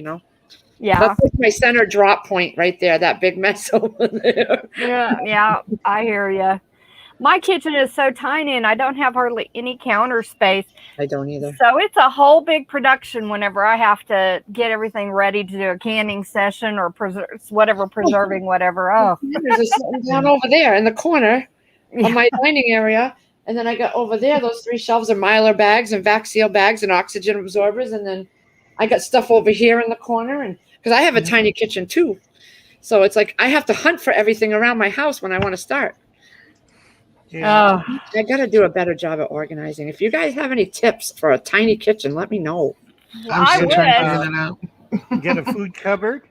B: Yeah.
F: That's like my center drop point right there, that big mess over there.
B: Yeah, I hear you. My kitchen is so tiny, and I don't have hardly any counter space.
F: I don't either.
B: So it's a whole big production whenever I have to get everything ready to do a canning session or preserving whatever. Oh,
F: there's something down over there in the corner of my dining area. And then I got over there, those 3 shelves of Mylar bags and vac seal bags and oxygen absorbers. And then I got stuff over here in the corner. And because I have a tiny kitchen too. So it's like I have to hunt for everything around my house when I want to start.
D: Yeah.
F: I got to do a better job at organizing. If you guys have any tips for a tiny kitchen, let me know.
A: I'm still trying to figure that out.
D: Get a food cupboard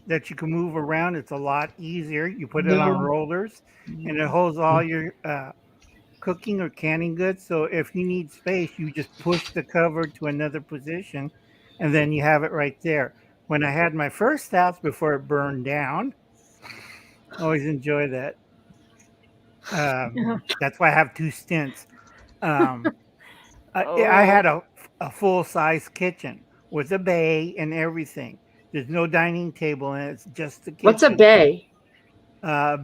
D: that you can move around. It's a lot easier. You put it on rollers, and it holds all your cooking or canning goods. So if you need space, you just push the cover to another position, and then you have it right there. When I had my first house before it burned down, I always enjoy that. That's why I have 2 stints. I had a full-size kitchen with a bay and everything. There's no dining table in it. It's just the kitchen.
F: What's a bay?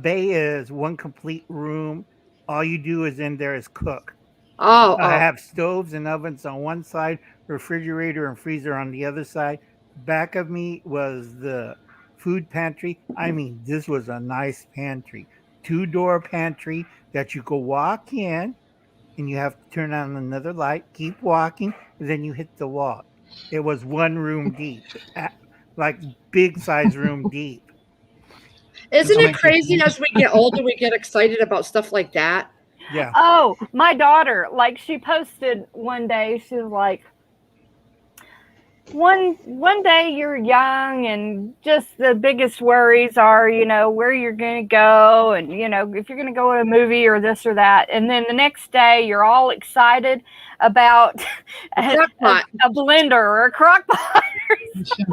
D: Bay is one complete room. All you do is in there is cook.
F: I
D: have stoves and ovens on one side, refrigerator and freezer on the other side, back of me was the food pantry. I mean, this was a nice pantry, 2-door pantry that you could walk in, and you have to turn on another light, keep walking, and then you hit the wall. It was one room deep, like big size room deep.
F: Isn't
A: Oh
F: it
A: my
F: crazy
A: goodness.
F: as we get older, we get excited about stuff like that?
D: Yeah.
B: Oh, my daughter, like she posted one day, she was like, one day you're young and just the biggest worries are, where you're going to go and, if you're going to go to a movie or this or that. And then the next day you're all excited about a blender or a crock pot.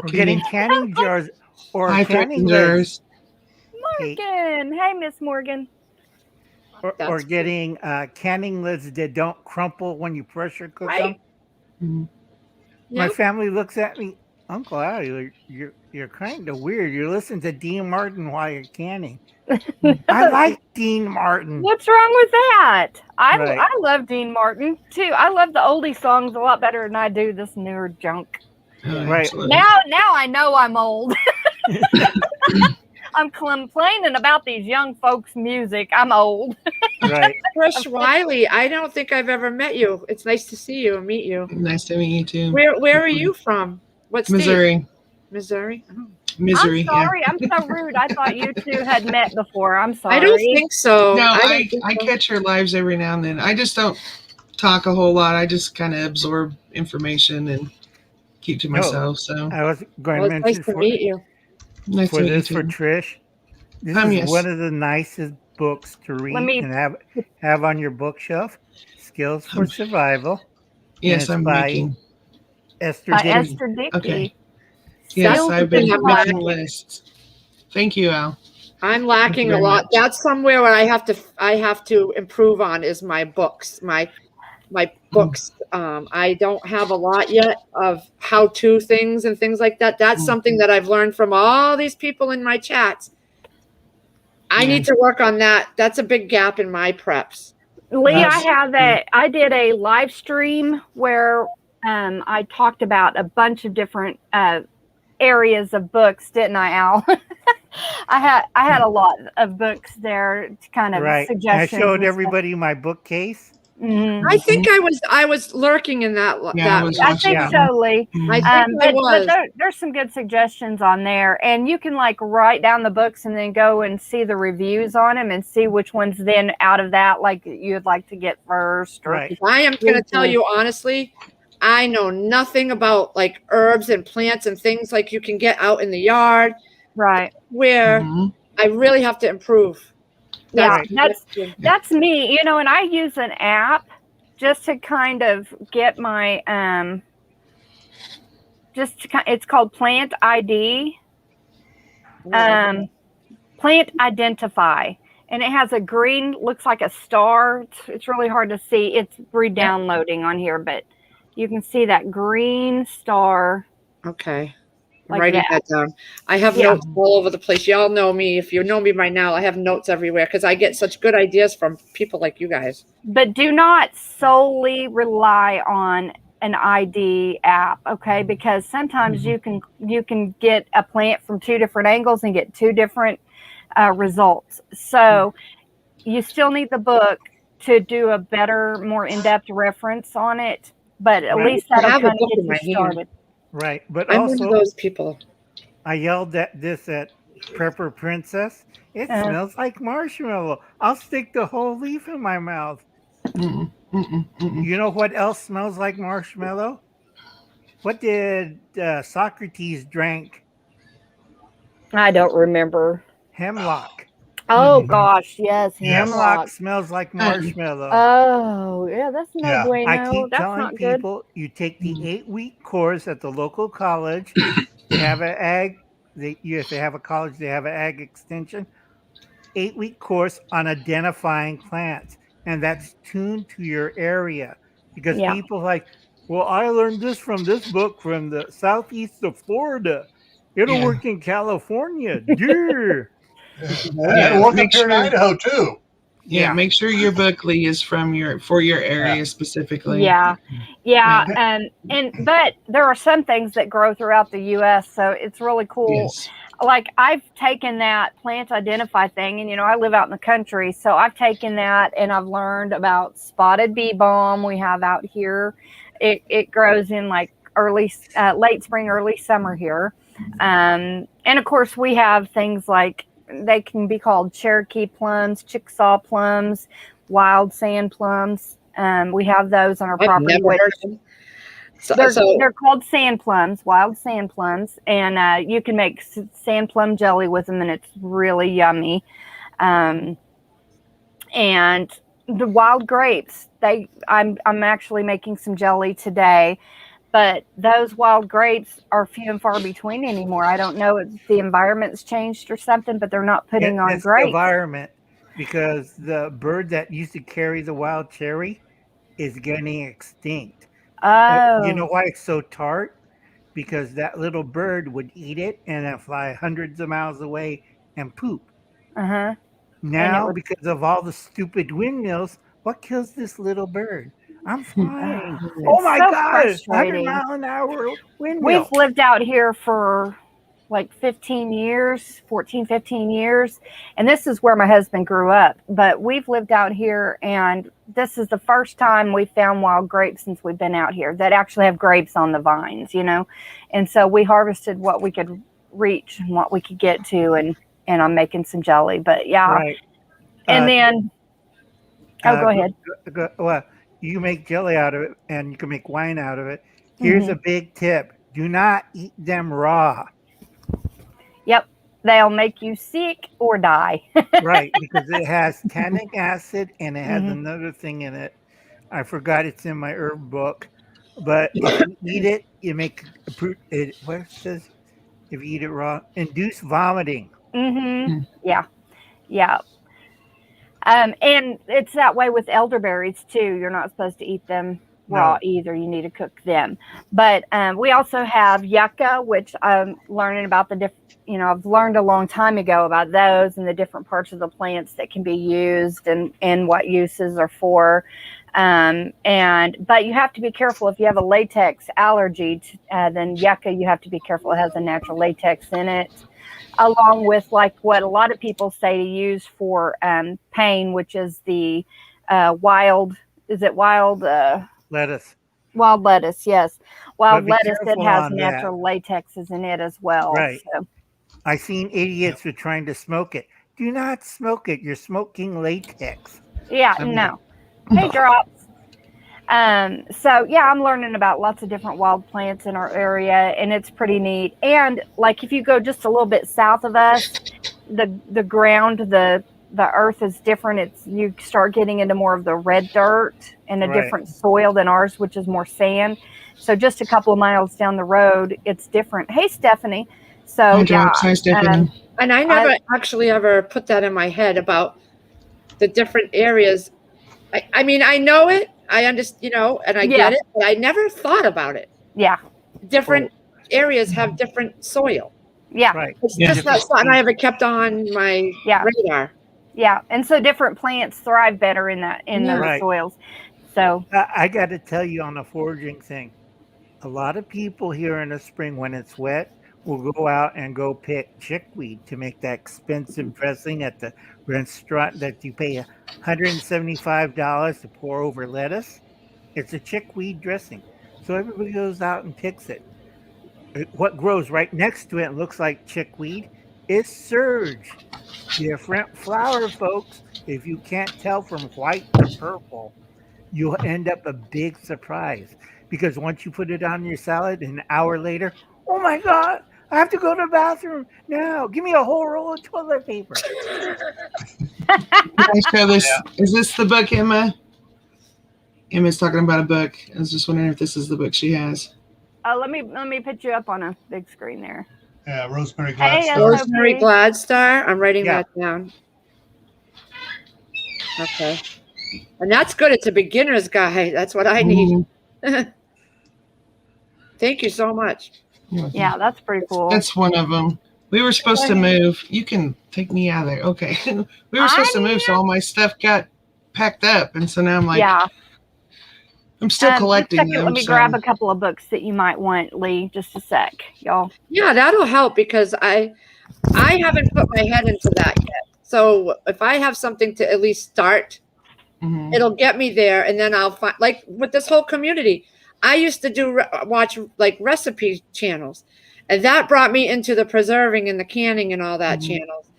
D: Or getting canning jars or
A: High
D: canning
A: pressure
D: lids.
B: Morgan. Hey, Miss Morgan.
D: Or getting canning lids that don't crumple when you pressure cook
F: Right.
D: them.
A: Mhm.
D: My
F: Yep.
D: family looks at me, Uncle Al, you're kind of weird. You're listening to Dean Martin while you're canning. I like Dean Martin.
B: What's wrong with that?
D: Right.
B: I love Dean Martin too. I love the oldie songs a lot better than I do this newer junk.
A: Oh,
D: Right.
A: absolutely.
B: Now I know I'm old. I'm complaining about these young folks' music. I'm old.
D: Right.
F: Chris Wiley, I don't think I've ever met you. It's nice to see you and meet you.
A: Nice to meet you too.
F: Where are you from? What state?
A: Missouri.
F: Missouri. Oh.
A: Missouri.
B: I'm sorry. I'm so rude. I thought you two had met before. I'm sorry.
F: I don't think so.
A: Yeah. No,
F: don't
A: I
F: think so.
A: catch your lives every now and then. I just don't talk a whole lot. I just kind of absorb information and keep to myself. So
D: I was going
F: Well,
D: to
F: it's
D: mention
F: nice to meet you.
A: nice to meet you
D: for
A: too.
D: Trish. This is
A: Yes.
D: one of the nicest books to read
B: me-
D: and have on your bookshelf. Skills for Survival.
A: Yes,
D: it's
A: I'm
D: by
A: making.
D: Esther
B: By
D: Dickey.
B: Esther Dickey.
A: Okay. Yes,
B: Skills
A: I've
B: for
A: been
B: Survival.
A: making lists. Thank you, Al.
F: I'm lacking
A: very
F: a lot.
A: much.
F: That's somewhere where I have to improve on is my books. My books. I don't have a lot yet of how-to things and things like that. That's something that I've learned from all these people in my chats. I need to work on that. That's a big gap in my preps.
B: Lee,
A: Yes.
B: I did a live stream where I talked about a bunch of different areas of books, didn't I, Al? I had a lot of books there to kind of
D: Right. I
B: suggestions.
D: showed
B: and stuff.
D: everybody my bookcase.
B: Mhm.
F: I think I was lurking in that.
A: Yeah, I was
B: I
A: watching
B: think
A: that
B: so, Lee.
F: I think I
B: But
F: was.
B: there's some good suggestions on there, and you can like write down the books and then go and see the reviews on them and see which ones then out of that like you'd like to get first. Or
D: Right.
F: I am going to tell you honestly, I know nothing about like herbs and plants and things like you can get out in the yard
B: right.
F: where
A: Mhm.
F: I really have to improve.
B: Yeah,
F: That's
B: that's me, and I use an app just to kind of get my it's called Plant ID. Plant Identify, and it has a green, looks like a star. It's really hard to see. It's re-downloading on here, but you can see that green star.
F: okay. I'm
B: Like
F: writing
B: that.
F: that down. I have
B: Yeah.
F: notes all over the place. Y'all know me. If you know me by now, I have notes everywhere because I get such good ideas from people like you guys.
B: But do not solely rely on an ID app, okay? Because sometimes you can get a plant from two different angles and get two different results. So you still need the book to do a better, more in-depth reference on it. But at least
F: I
B: that'll
F: have a
B: kind of
F: book
B: get
F: in
B: you
F: my hand.
B: started.
D: Right. But
F: I'm one
D: also,
F: of those people.
D: I yelled at Prepper Princess. It smells like marshmallow. I'll stick the whole leaf in my mouth.
A: Mm-mm, mm-mm, mm-mm.
D: You know what else smells like marshmallow? What did Socrates drank?
B: I don't remember.
D: Hemlock.
B: Oh gosh, yes,
E: Yes.
D: Hemlock smells like marshmallow.
B: Oh, yeah, that's no
E: Yeah.
B: bueno.
D: I keep
B: That's
D: telling
B: not good.
D: people you take the 8-week course at the local college. They have an ag. If they have a college, they have an ag extension. 8-week course on identifying plants, and that's tuned to your area. Because
B: Yeah.
D: people like, well, I learned this from this book from the southeast of Florida. It'll
A: Yeah.
D: work in California. Yeah.
E: Yeah, it worked up
A: make
E: here in
A: sure-
E: Idaho too.
A: Yeah, make sure your book, Lee, is for your area specifically.
B: Yeah. But there are some things that grow throughout the U.S., so it's really cool.
A: Yes.
B: Like I've taken that plant identify thing, and I live out in the country, so I've taken that and I've learned about spotted bee balm we have out here. It grows in like late spring, early summer here, and of course we have things like they can be called Cherokee plums, Chickasaw plums, wild sand plums. We have those on our
F: I've
B: property.
F: never heard of them.
B: They're called sand plums, wild sand plums, and you can make sand plum jelly with them, and it's really yummy. And the wild grapes, I'm actually making some jelly today, but those wild grapes are few and far between anymore. I don't know if the environment's changed or something, but they're not putting on
D: It's
B: grapes.
D: the environment, because the bird that used to carry the wild cherry is getting extinct.
B: Oh,
D: You know why it's so tart? Because that little bird would eat it and then fly hundreds of miles away and poop.
B: uh-huh.
D: Now, because of all the stupid windmills, what kills this little bird? I'm flying. Oh my
B: so
D: God, 100
B: frustrating.
D: mile an hour windmill.
B: We've lived out here for like 15 years, 14, 15 years. And this is where my husband grew up. But we've lived out here, and this is the first time we found wild grapes since we've been out here that actually have grapes on the vines, And so we harvested what we could reach and what we could get to, and I'm making some jelly. But yeah.
D: Right.
B: And then, go ahead.
D: Well, you make jelly out of it and you can make wine out of it. Here's a big tip. Do not eat them raw.
B: Yep. They'll make you sick or die.
D: Right, because it has tannic acid and it has another thing in it. I forgot, it's in my herb book. But if you eat it, you make it. Where it says, if you eat it raw, induce vomiting.
B: Yeah. And it's that way with elderberries too. You're not supposed to eat them raw either. You need to cook them. But we also have yucca, which I'm learning about the different. I've learned a long time ago about those and the different parts of the plants that can be used and what uses are for. But you have to be careful if you have a latex allergy. Then yucca, you have to be careful. It has a natural latex in it, along with like what a lot of people say to use for pain, which is the wild
D: lettuce.
B: Wild lettuce, yes. Wild lettuce that
D: careful
B: has
D: on
B: natural latexes in it as well.
D: Right.
B: So.
D: I seen idiots who are trying to smoke it. Do not smoke it. You're smoking latex.
B: Yeah, no. Hey, drops. So yeah, I'm learning about lots of different wild plants in our area, and it's pretty neat. And like if you go just a little bit south of us, the ground, the earth is different. You start getting into more of the red dirt and a different soil than ours, which is more sand. So just a couple of miles down the road, it's different. Hey, Stephanie. So
A: Hi, Stephanie.
F: And I never actually ever put that in my head about the different areas. I mean, I know it, I understand, and I get it, but I never thought about it.
B: Yeah.
F: Different areas have different soil.
B: Yeah.
D: Right.
F: It's just not something I ever kept on my radar.
B: Yeah. And so different plants thrive better in those soils. So
D: I got to tell you on the foraging thing, a lot of people here in the spring when it's wet will go out and go pick chickweed to make that expensive dressing at the restaurant that you pay $175 to pour over lettuce. It's a chickweed dressing. So everybody goes out and picks it. What grows right next to it and looks like chickweed is surge. Different flower, folks. If you can't tell from white to purple, you'll end up a big surprise. Because once you put it on your salad, an hour later, oh my God, I have to go to the bathroom now. Give me a whole roll of toilet paper.
A: Can I show this? Yeah. Is this the book, Emma? Emma's talking about a book. I was just wondering if this is the book she has.
B: Let me put you up on a big screen there.
E: Yeah, Rosemary Gladstar.
B: Hey,
F: Rosemary Gladstar. I'm writing that down. Okay. And that's good. It's a beginner's guide. That's what I need. Thank you so much.
B: Yeah, that's pretty cool.
A: That's one of them. We were supposed to move. You can take me out of there. Okay. We were supposed to move, so all my stuff got packed up. And so now I'm like,
B: yeah.
A: I'm still
B: Just a
A: collecting
B: second,
A: them.
B: let me
A: so-
B: grab a couple of books that you might want, Lee. Just a sec, y'all.
F: Yeah, that'll help because I haven't put my head into that yet. So if I have something to at least start,
A: Mhm.
F: it'll get me there, and then I'll find, like with this whole community, I used to watch like recipe channels, and that brought me into the preserving and the canning and all that channels,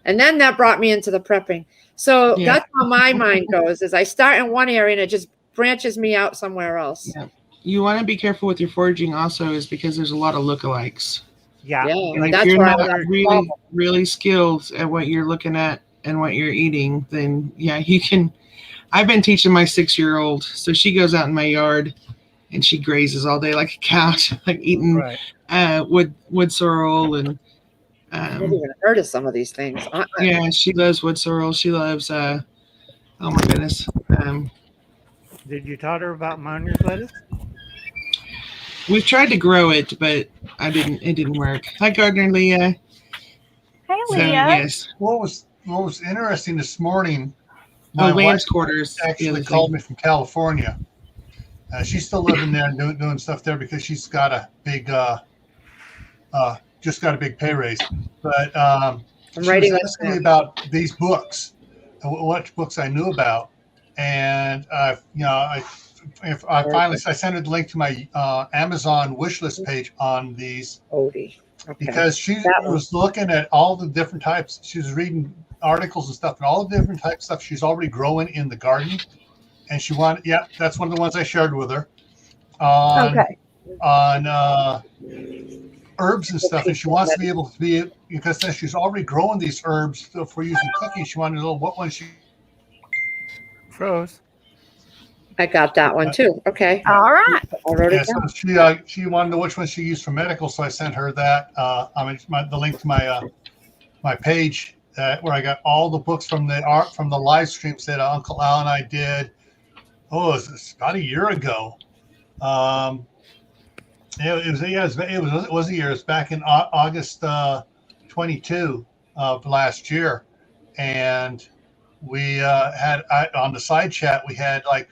F: and then that brought me into the prepping. So
A: Yeah.
F: that's how my mind goes: is I start in one area and it just branches me out somewhere else.
A: Yeah. You want to be careful with your foraging also, is because there's a lot of lookalikes.
D: Yeah.
F: Yeah,
A: And if
F: that's
A: you're
F: where I
A: not
F: learned.
A: really skilled at what you're looking at and what you're eating, then yeah, you can. I've been teaching my 6-year-old, so she goes out in my yard and she grazes all day like a cow, like eating
D: Right.
A: wood sorrel and
F: I've never even heard of some of these things.
A: yeah, she loves wood sorrel. She loves oh my goodness.
D: Did you taught her about Miner's lettuce?
A: We've tried to grow it, but it didn't work. Hi, Gardner Leah.
B: Hey,
A: So
B: Leah.
A: yes.
E: What was interesting this morning?
A: Oh,
E: My
A: Lamb's
E: wife
A: quarters.
E: actually called me from California. She's still living there and doing stuff there because she's got a big, just got a big pay raise. But she was asking me about these books, what books I knew about, and I finally sent her the link to my Amazon wish list page on these.
F: Okay.
E: Because she was looking at all the different types. She was reading articles and stuff, and all the different types of stuff she's already growing in the garden. And she wanted, that's one of the ones I shared with her on herbs and stuff. And she wants to be able to be, because since she's already growing these herbs for using cooking, she wanted to know what one she
D: froze.
F: I got that one too. Okay.
B: All right.
F: I wrote it down.
E: So she wanted to know which one she used for medical, so I sent her that. The link to my page where I got all the books from the live streams that Uncle Al and I did. Oh, it was about a year ago. It was a year. It was back in August 22 of last year, and we had on the side chat we had like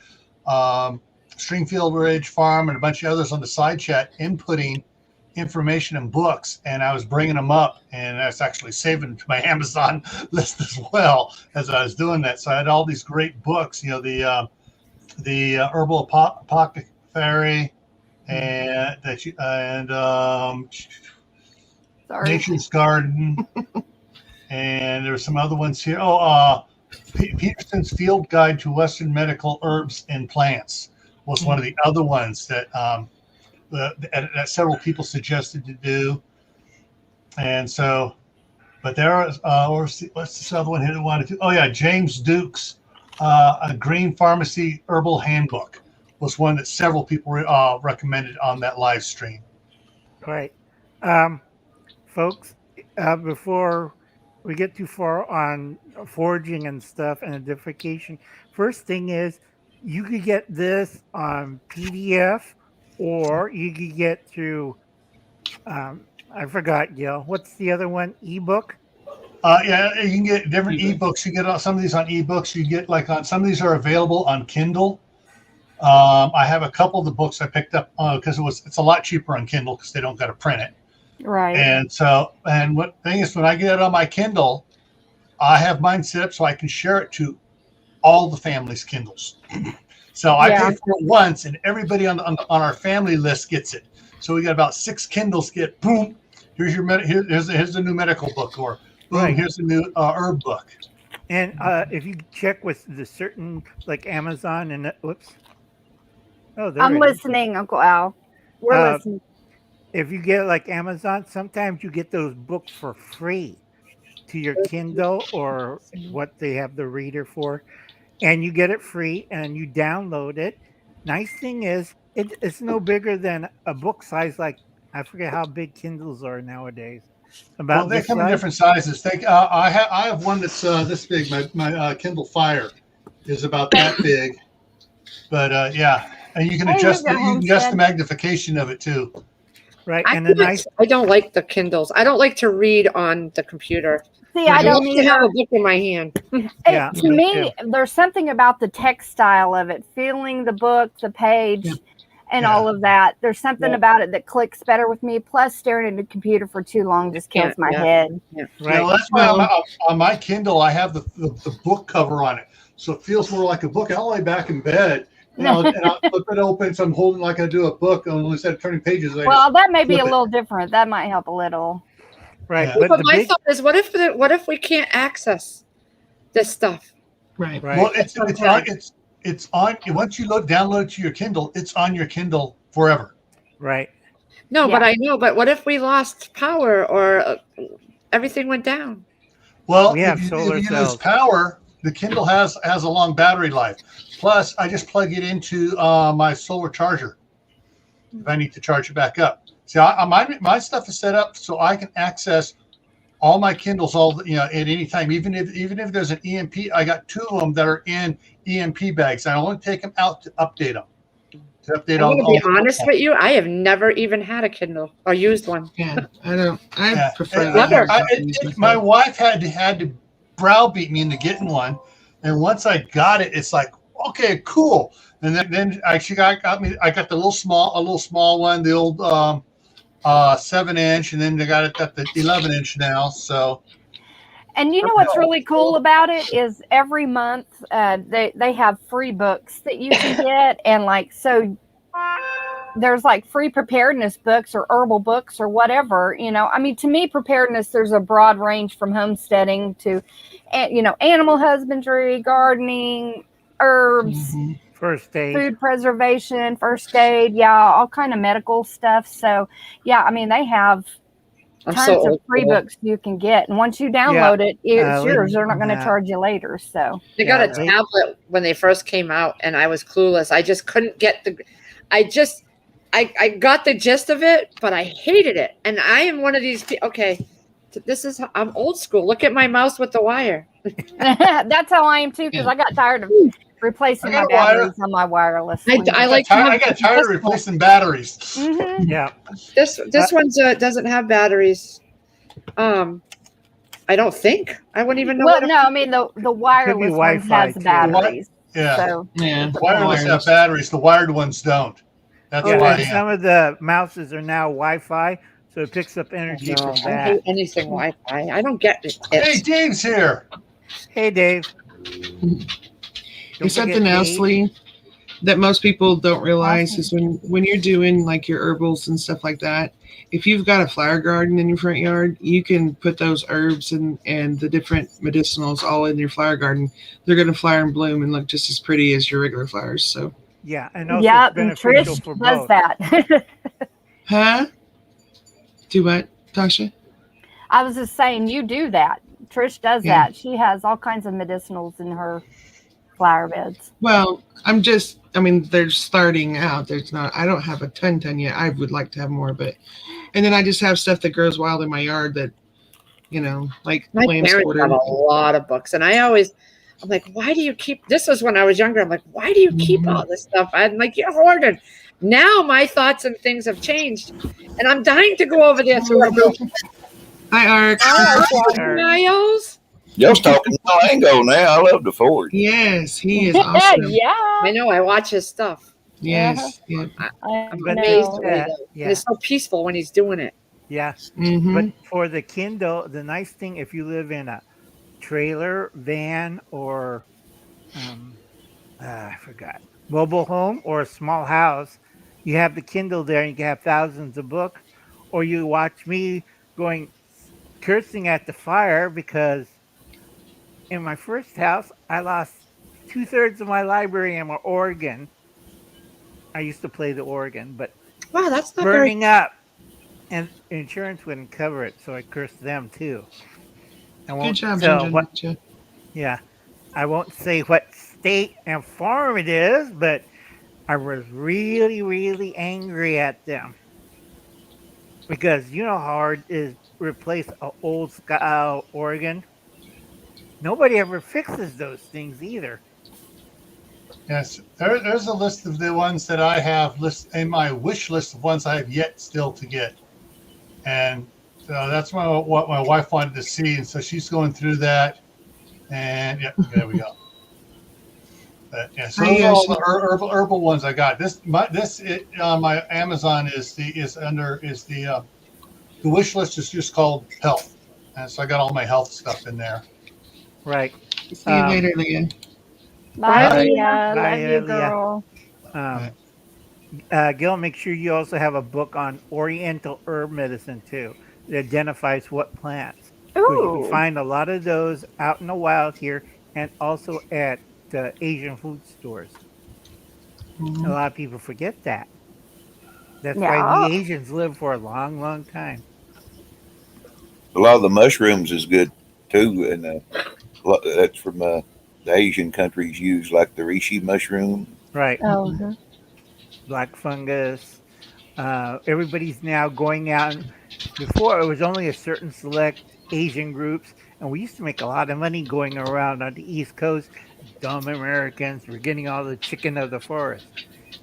E: Stringfield Ridge Farm and a bunch of others on the side chat inputting information and books, and I was bringing them up, and I was actually saving them to my Amazon list as well as I was doing that. So I had all these great books, the Herbal Apothecary and Nature's Garden, and there were some other ones here. Peterson's Field Guide to Western Medical Herbs and Plants was one of the other ones that that several people suggested to do. And so, but there was, what's this other one here that wanted to? Oh yeah, James Duke's A Green Pharmacy Herbal Handbook was one that several people recommended on that live stream.
D: Right. Folks, before we get too far on foraging and stuff and identification, first thing is you could get this on PDF, or you could get through, I forgot, Gil. What's the other one? Ebook?
E: Yeah, you can get different ebooks. You get some of these on ebooks. You get some of these are available on Kindle. I have a couple of the books I picked up because it's a lot cheaper on Kindle because they don't got to print it.
B: Right.
E: And what thing is, when I get it on my Kindle, I have mine set up so I can share it to all the family's Kindles. So I pay for it once, and everybody on our family list gets it. So we got about 6 Kindles. Get boom. Here's the new medical book, or boom. Here's the new herb book.
D: And if you check with the certain like Amazon and
B: I'm listening, Uncle Al. We're listening.
D: If you get like Amazon, sometimes you get those books for free to your Kindle or what they have the reader for, and you get it free and you download it. Nice thing is it's no bigger than a book size. Like I forget how big Kindles are nowadays.
E: Well, they come in different sizes. I have one that's this big. My Kindle Fire is about that big, but yeah, and you can adjust the magnification of it too.
D: Right.
F: I
D: And the nice
F: don't like the Kindles. I don't like to read on the computer.
B: See, I
F: I
B: don't
F: love to have
B: either.
F: a book in my hand.
D: Yeah,
B: To
D: me
B: me, there's something about the textile of it, feeling the book, the page,
A: Yep.
B: and
E: Yeah.
B: all of that. There's something
F: Yeah.
B: about it that clicks better with me. Plus, staring at the computer for too long just kills
F: Yeah,
B: my
F: yeah.
B: head.
E: Yeah,
D: right.
E: well, that's why
A: Well-
E: on my Kindle I have the book cover on it, so it feels more like a book. I'll lay back in bed, and I'll flip it open, so I'm holding like I do a book. And instead of turning pages, I
B: Well, that may be a
E: flip it.
B: little different. That might help a little.
D: Right.
E: Yeah.
D: But
F: But
D: the
F: my
D: big
F: thought is, what if we can't access this stuff?
A: Right.
D: right.
E: Well, it's on. Once you download it to your Kindle, it's on your Kindle forever.
D: right.
F: No,
B: Yeah.
F: but I know. But what if we lost power or everything went down?
E: Well,
D: We have
E: if
D: solar
E: you lose
D: cells.
E: power, the Kindle has a long battery life. Plus, I just plug it into my solar charger if I need to charge it back up. See, my stuff is set up so I can access all my Kindles at any time. Even if there's an EMP, I got 2 of them that are in EMP bags. I only take them out to update them.
F: I'm going to be honest
E: the
F: with you. I have never even had a Kindle or used one.
A: Yeah. I
E: Yeah.
A: prefer
E: And
A: the hard
F: I-
A: copies
E: my
A: myself.
E: wife had to browbeat me into getting one, and once I got it, it's like, okay, cool. And then she got me. I got a little small one, the old 7-inch, and then they got it at the 11-inch now. So
B: And you know what's really cool about it is every month they have free books that you can get, and so there's like free preparedness books or herbal books or whatever. I mean, to me, preparedness, there's a broad range from homesteading to animal husbandry, gardening, herbs,
A: Mhm.
D: First aid.
B: food preservation, first aid, all kind of medical stuff. So I mean, they have
F: I'm
B: tons
F: so
B: of
F: old
B: free
F: school.
B: books you can get, and once you download it, it's
D: Lynn,
B: yours. They're not going to
D: that-
B: charge you later. So
F: They got a
D: Yeah,
F: tablet when they first came out, and I was clueless. I just couldn't get I got the gist of it, but I hated it. And I am one of these people. Okay, I'm old school. Look at my mouse with the wire.
B: that's how I am too, because
A: Yeah.
B: I got tired of replacing
E: I
B: my
E: got a wire.
B: batteries on my wireless.
F: I like to
E: I got tired of replacing batteries.
B: Mm-hmm.
D: Yeah.
F: this one doesn't have batteries. I don't think. I wouldn't even know.
B: Well,
F: what
B: no, I mean the wireless ones
D: Wi-Fi,
B: has
D: too.
B: batteries.
E: Yeah,
B: So
A: Yeah.
E: wireless have batteries. The wired ones don't. That's
D: Yeah,
E: why.
D: and some of the mouses are now Wi-Fi, so it picks up energy
F: No,
D: from
F: I
D: that.
F: hate anything Wi-Fi. I don't get it.
E: Hey, Dave's here.
D: Hey, Dave. Don't
A: It's something
D: forget
A: else,
D: Dave.
A: Lee, that most people don't realize is when you're doing like your herbals and stuff like that, if you've got a flower garden in your front yard, you can put those herbs and the different medicinals all in your flower garden. They're going to flower and bloom and look just as pretty as your regular flowers. So,
D: Yeah, and also
B: yeah,
D: it's
B: and
D: beneficial
B: Trish
D: for
B: does
D: both.
B: that.
A: huh? Do what, Tasha?
B: I was just saying, you do that. Trish does
A: Yeah.
B: that. She has all kinds of medicinals in her flower beds.
A: Well, they're starting out. I don't have a ton yet. I would like to have more, and then I just have stuff that grows wild in my yard that, like
F: My
A: lamb's
F: parents
A: quarter.
F: have a lot of books, and I'm like, why do you keep? This was when I was younger. I'm like, why do you keep
A: Mhm.
F: all this stuff? I'm like, you're hoarded. Now my thoughts and things have changed, and I'm dying to go over there through our book.
A: Hi, Ark.
D: Or-
F: Niles.
G: Joe's talking Malango now. I love the Ford.
A: Yes, he is awesome.
B: Yeah.
F: I know. I watch his stuff.
A: Yes. Yeah.
F: I'm
D: But
F: amazed.
B: know.
F: When he does it.
D: Yeah.
F: And it's so peaceful when he's doing it.
D: Yeah.
A: Mm-hmm.
D: But for the Kindle, the nice thing, if you live in a trailer, van, or I forgot, mobile home or a small house, you have the Kindle there and you can have thousands of books. Or you watch me going cursing at the fire because in my first house, I lost 2/3 of my library and my organ. I used to play the organ, but
F: Wow, that's not very.
D: burning up, and insurance wouldn't cover it, so I cursed them too. I
A: Good
D: won't
A: job,
D: tell
A: Ginger.
D: what.
A: Gotcha.
D: Yeah, I won't say what state and farm it is, but I was really, really angry at them because you know how hard it is to replace an old style organ. Nobody ever fixes those things either.
E: Yes, there's a list of the ones that I have list in my wish list of ones I have yet still to get, and so that's what my wife wanted to see, and so she's going through that, and yeah, there we go. But yeah, so those are all the herbal ones I got. On my Amazon is the wish list is just called health, and so I got all my health stuff in there.
D: Right.
A: See you later, Leah.
B: Bye,
D: Bye.
B: Leah.
D: Bye,
B: Love you,
D: Leah.
B: girl.
D: Gil, make sure you also have a book on Oriental herb medicine too. That identifies what plants. Because you can
B: Ooh.
D: find a lot of those out in the wild here, and also at Asian food stores. A lot of people forget that. That's why we
B: Yeah.
D: Asians live for a long, long time.
G: A lot of the mushrooms is good too, and that's from the Asian countries use like the reishi mushroom.
D: Right.
B: Oh.
D: Black fungus. Everybody's now going out. Before it was only a certain select Asian groups, and we used to make a lot of money going around on the East Coast. Dumb Americans were getting all the chicken of the forest.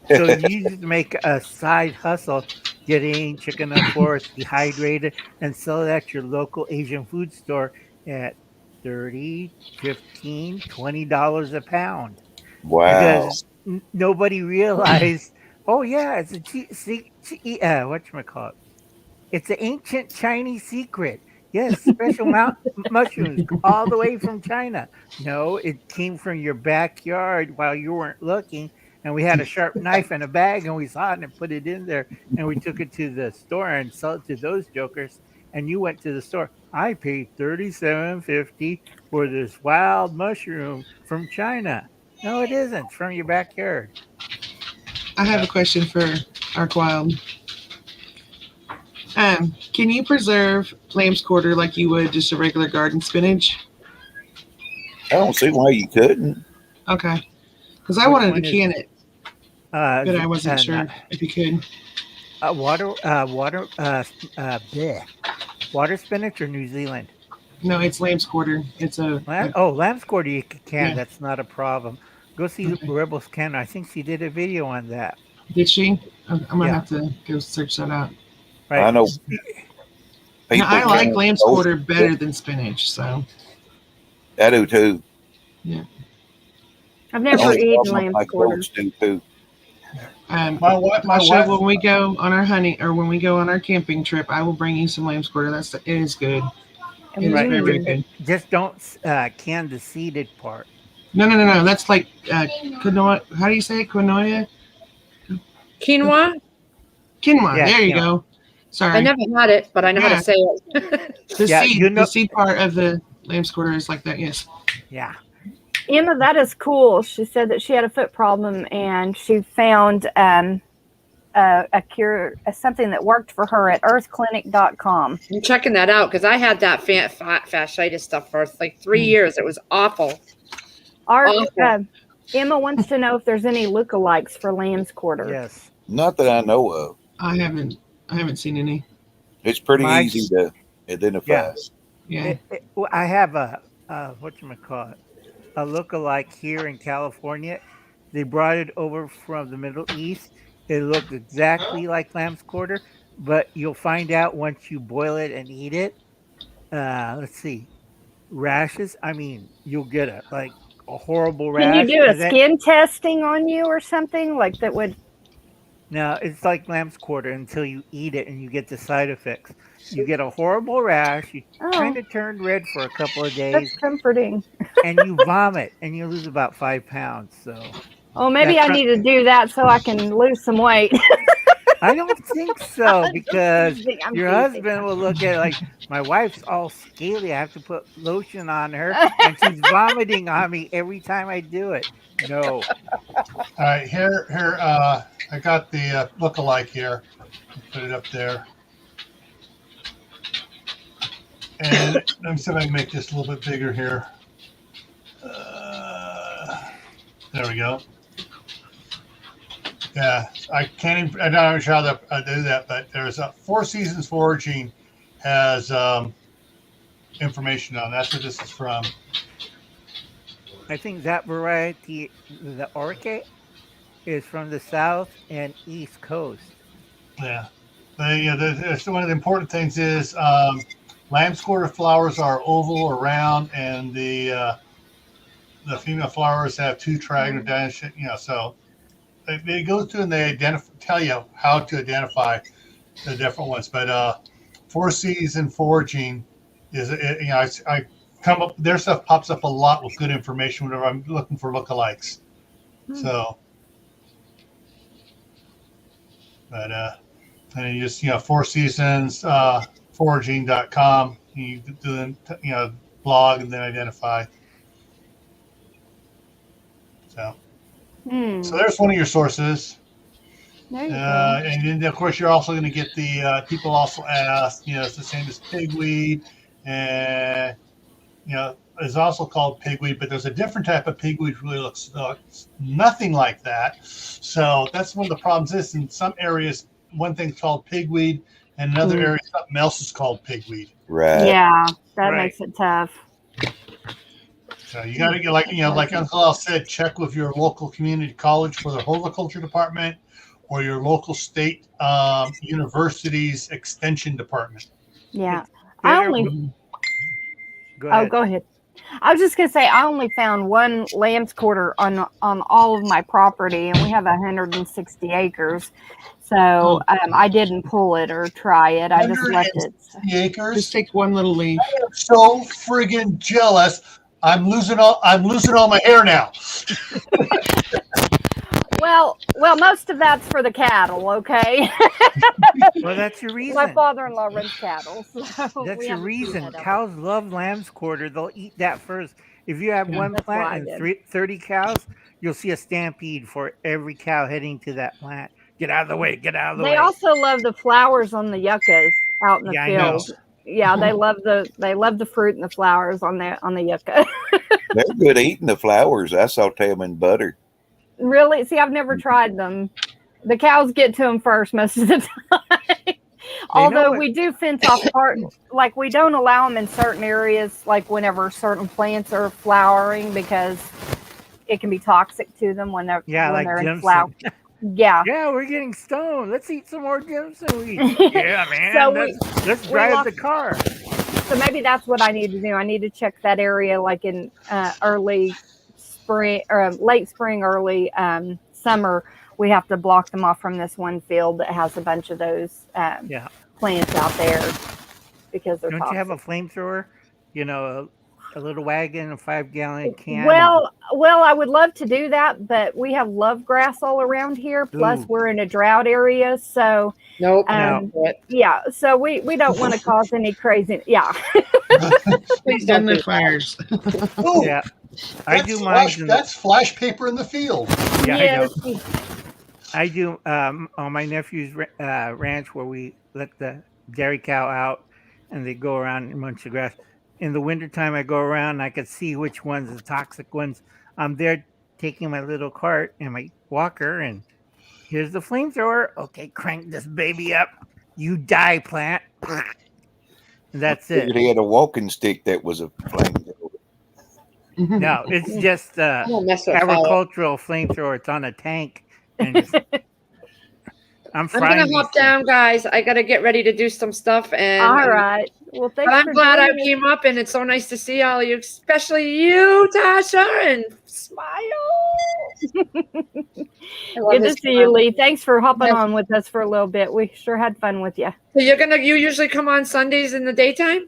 D: So you used to make a side hustle getting chicken of the forest dehydrated and sell it at your local Asian food store at $30, $15, $20 a pound.
G: Wow.
D: Because nobody realized, oh yeah, it's a whatchamacallit. It's an ancient Chinese secret. Yes, special mushrooms all the way from China. No, it came from your backyard while you weren't looking. And we had a sharp knife and a bag, and we saw it and put it in there. And we took it to the store and sold it to those jokers. And you went to the store. I paid $37.50 for this wild mushroom from China. No, it isn't. It's from your backyard.
A: I have a question for Ark Wild. Can you preserve lamb's quarter like you would just a regular garden spinach?
G: I don't see why you couldn't.
A: Okay, because I wanted to can it, but I wasn't
D: uh,
A: sure if you could.
D: Water spinach or New Zealand?
A: No, it's lamb's quarter. It's
D: Lamb's quarter you can.
A: Yeah.
D: That's not a problem. Go see
A: Okay.
D: Rebels Can. I think she did a video on that.
A: Did she? I'm gonna
D: Yeah.
A: have to go search that out.
D: Right.
G: I know.
A: Now, I like
G: can-
A: lamb's quarter better than spinach, so
G: I do too.
B: I've never
G: Only
B: eaten
G: problem
B: lamb's
G: my
B: quarter.
G: folks do too.
E: My wife,
A: Tasha, when we go on our hunting or when we go on our camping trip, I will bring you some lamb's quarter. It is good. It is very, very good.
D: Just don't can the seeded part.
A: No. That's like quinoa. How do you say it? Quinoa?
F: Quinoa?
A: Quinoa.
D: Yeah,
A: there you
D: quinoa.
A: go. Sorry.
F: I never had it, but I know how
A: Yeah.
F: to say it.
A: The seed part of the lamb's quarter is like that. Yes.
D: Yeah.
B: Emma, that is cool. She said that she had a foot problem and she found a cure, something that worked for her at earthclinic.com.
F: I'm checking that out because I had that fasciitis stuff for like 3 years. It was awful.
B: Emma wants to know if there's any lookalikes for lamb's quarter.
D: Yes.
G: Not that I know of.
A: I haven't seen any.
G: It's pretty easy to identify.
A: Yeah.
D: I have a whatchamacallit, a lookalike here in California. They brought it over from the Middle East. It looked exactly like lamb's quarter, but you'll find out once you boil it and eat it. Let's see, rashes. I mean, you'll get a horrible rash.
B: Can you do a skin testing on you or something like that would?
D: No, it's like lamb's quarter until you eat it and you get the side effects. You get a horrible rash. You kind of turn red for a couple of days.
B: That's comforting.
D: And you vomit and you lose about 5 pounds. So.
B: Oh, maybe I need to do that so I can lose some weight.
D: I don't think so because your husband will look at it like my wife's all scaly. I have to put lotion on her, and she's vomiting on me every time I do it. No.
E: All right, here. I got the lookalike here. Put it up there, and let me see if I can make this a little bit bigger here. There we go. Yeah, I can't even. I'm not sure how to do that, but there's Four Seasons Foraging has information on. That's what this is from.
D: I think that variety, the orchid, is from the south and east coast.
E: Yeah. That's one of the important things is lamb's quarter flowers are oval or round, and the female flowers have two triangular diameters. So they go through and they tell you how to identify the different ones. But four season foraging is I come up their stuff pops up a lot with good information whenever I'm looking for lookalikes. So, but and you just four seasons foraging.com. You do blog and then identify. So there's one of your sources.
B: There you go.
E: And then, of course, you're also going to get the people also ask, it's the same as pigweed. And, it's also called pigweed, but there's a different type of pigweed really looks nothing like that. So that's one of the problems is in some areas, one thing's called pigweed, and another area, something else is called pigweed.
G: Right.
B: Yeah, that makes it tough.
E: So you got to get like Uncle Al said, check with your local community college for the horticulture department, or your local state university's extension department.
B: Yeah,
D: Go ahead.
B: go ahead. I was just gonna say I only found one lamb's quarter on all of my property, and we have 160 acres. So I didn't pull it or try it. I just left it.
E: Acres.
A: Just take one little leaf.
E: I am so friggin' jealous. I'm losing all my hair now.
B: Well, most of that's for the cattle, okay?
D: Well, that's your reason.
B: My father-in-law runs cattle. So
D: that's your reason. Cows love lamb's quarter. They'll eat that first. If you have one plant and 30 cows, you'll see a stampede for every cow heading to that plant. Get out of the way. Get out of the way.
B: They also love the flowers on the yuccas out in the field. Yeah, they love the fruit and the flowers on the yucca.
G: They're good eating the flowers. I saute them in butter.
B: Really? See, I've never tried them. The cows get to them first most of the time. Although we do fence off part, like we don't allow them in certain areas, like whenever certain plants are flowering, because it can be toxic to them when they're in flower. Yeah.
D: Yeah, we're getting stoned. Let's eat some more Jimson weed. Yeah, man. So let's drive the car.
B: So maybe that's what I need to do. I need to check that area like in early spring or late spring, early summer. We have to block them off from this one field that has a bunch of those plants out there because they're toxic.
D: You have a flamethrower? A little wagon, a 5-gallon can.
B: Well, I would love to do that, but we have love grass all around here. Plus, we're in a drought area, so
F: no.
B: Yeah, so we don't want to cause any crazy. Yeah,
A: please don't the fires.
D: Yeah, I do mine.
E: That's flash paper in the field.
D: Yeah, yes. I do on my nephew's ranch where we let the dairy cow out, and they go around and munch the grass. In the wintertime, I go around and I can see which ones are the toxic ones. I'm there taking my little cart and my walker, and here's the flamethrower. Okay, crank this baby up. You die, plant. And that's it.
G: He had a walking stick that was a flamethrower.
D: No, it's just agricultural flamethrower. It's on a tank. And I'm
F: going to hop down, guys. I got to get ready to do some stuff. And
B: all right. Well, thanks.
F: I'm glad I came up, and it's so nice to see all of you, especially you, Tasha, and Smile.
B: Good to see you, Lee. Thanks for hopping on with us for a little bit. We sure had fun with you.
F: So you usually come on Sundays in the daytime?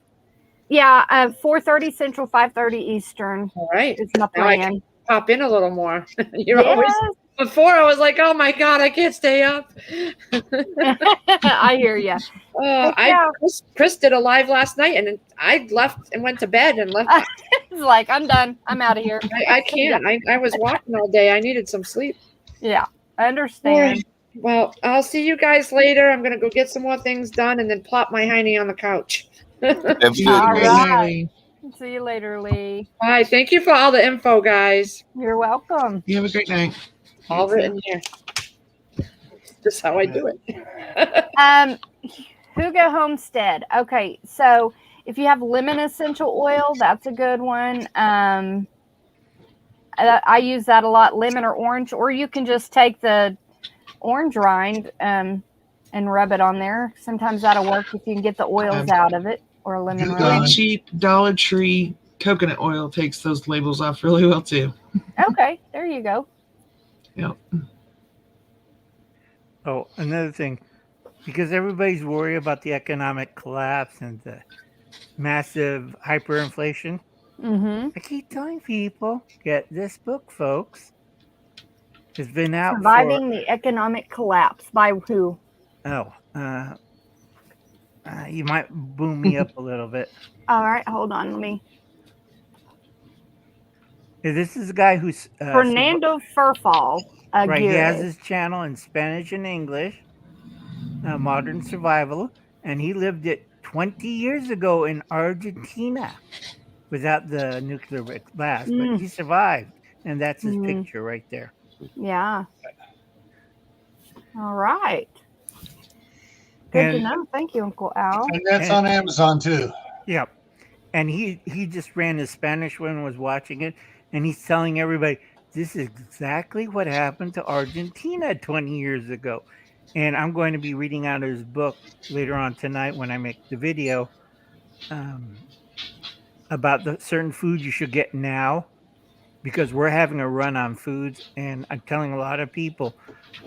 B: Yeah, 4:30 Central, 5:30 Eastern.
F: All right.
B: It's my plan.
F: I can pop in a little more. Always. Before I was like, oh my God, I can't stay up.
B: I hear you.
F: Chris did a live last night, and I left and went to bed and left.
B: It's like, I'm done. I'm out of here.
F: I can't. I was walking all day. I needed some sleep.
B: Yeah, I understand.
F: Right. Well, I'll see you guys later. I'm going to go get some more things done and then plop my hiney on the couch.
B: All right. See you later, Lee.
F: Bye. Thank you for all the info, guys.
B: You're welcome.
A: You have a great night.
F: All written here. Just how I do it.
B: Hugo Homestead. Okay, so if you have lemon essential oil, that's a good one. I use that a lot, lemon or orange, or you can just take the orange rind and rub it on there. Sometimes that'll work if you can get the oils out of it, or lemon
E: Good
A: Really
B: rind.
A: cheap Dollar Tree coconut oil takes those labels off really well too.
B: Okay, there you go.
A: Yep.
D: Oh, another thing, because everybody's worried about the economic collapse and the massive hyperinflation,
B: Mm-hmm.
D: I keep telling people, get this book, folks. It's been out
B: Surviving the Economic Collapse by who?
D: for, you might boom me up a little bit.
B: All right, hold on. Let me.
D: This is a guy who's
B: Fernando Furfall.
D: right. He has
B: Aguirre.
D: his channel in Spanish and English, Modern Survival, and he lived it 20 years ago in Argentina without the nuclear blast, but he survived, and that's his picture right there.
B: Yeah. All right. Good to know. Thank you, Uncle Al.
E: And that's on Amazon too.
D: Yep. And he just ran his Spanish one and was watching it, and he's telling everybody this is exactly what happened to Argentina 20 years ago. And I'm going to be reading out his book later on tonight when I make the video about the certain foods you should get now, because we're having a run on foods, and I'm telling a lot of people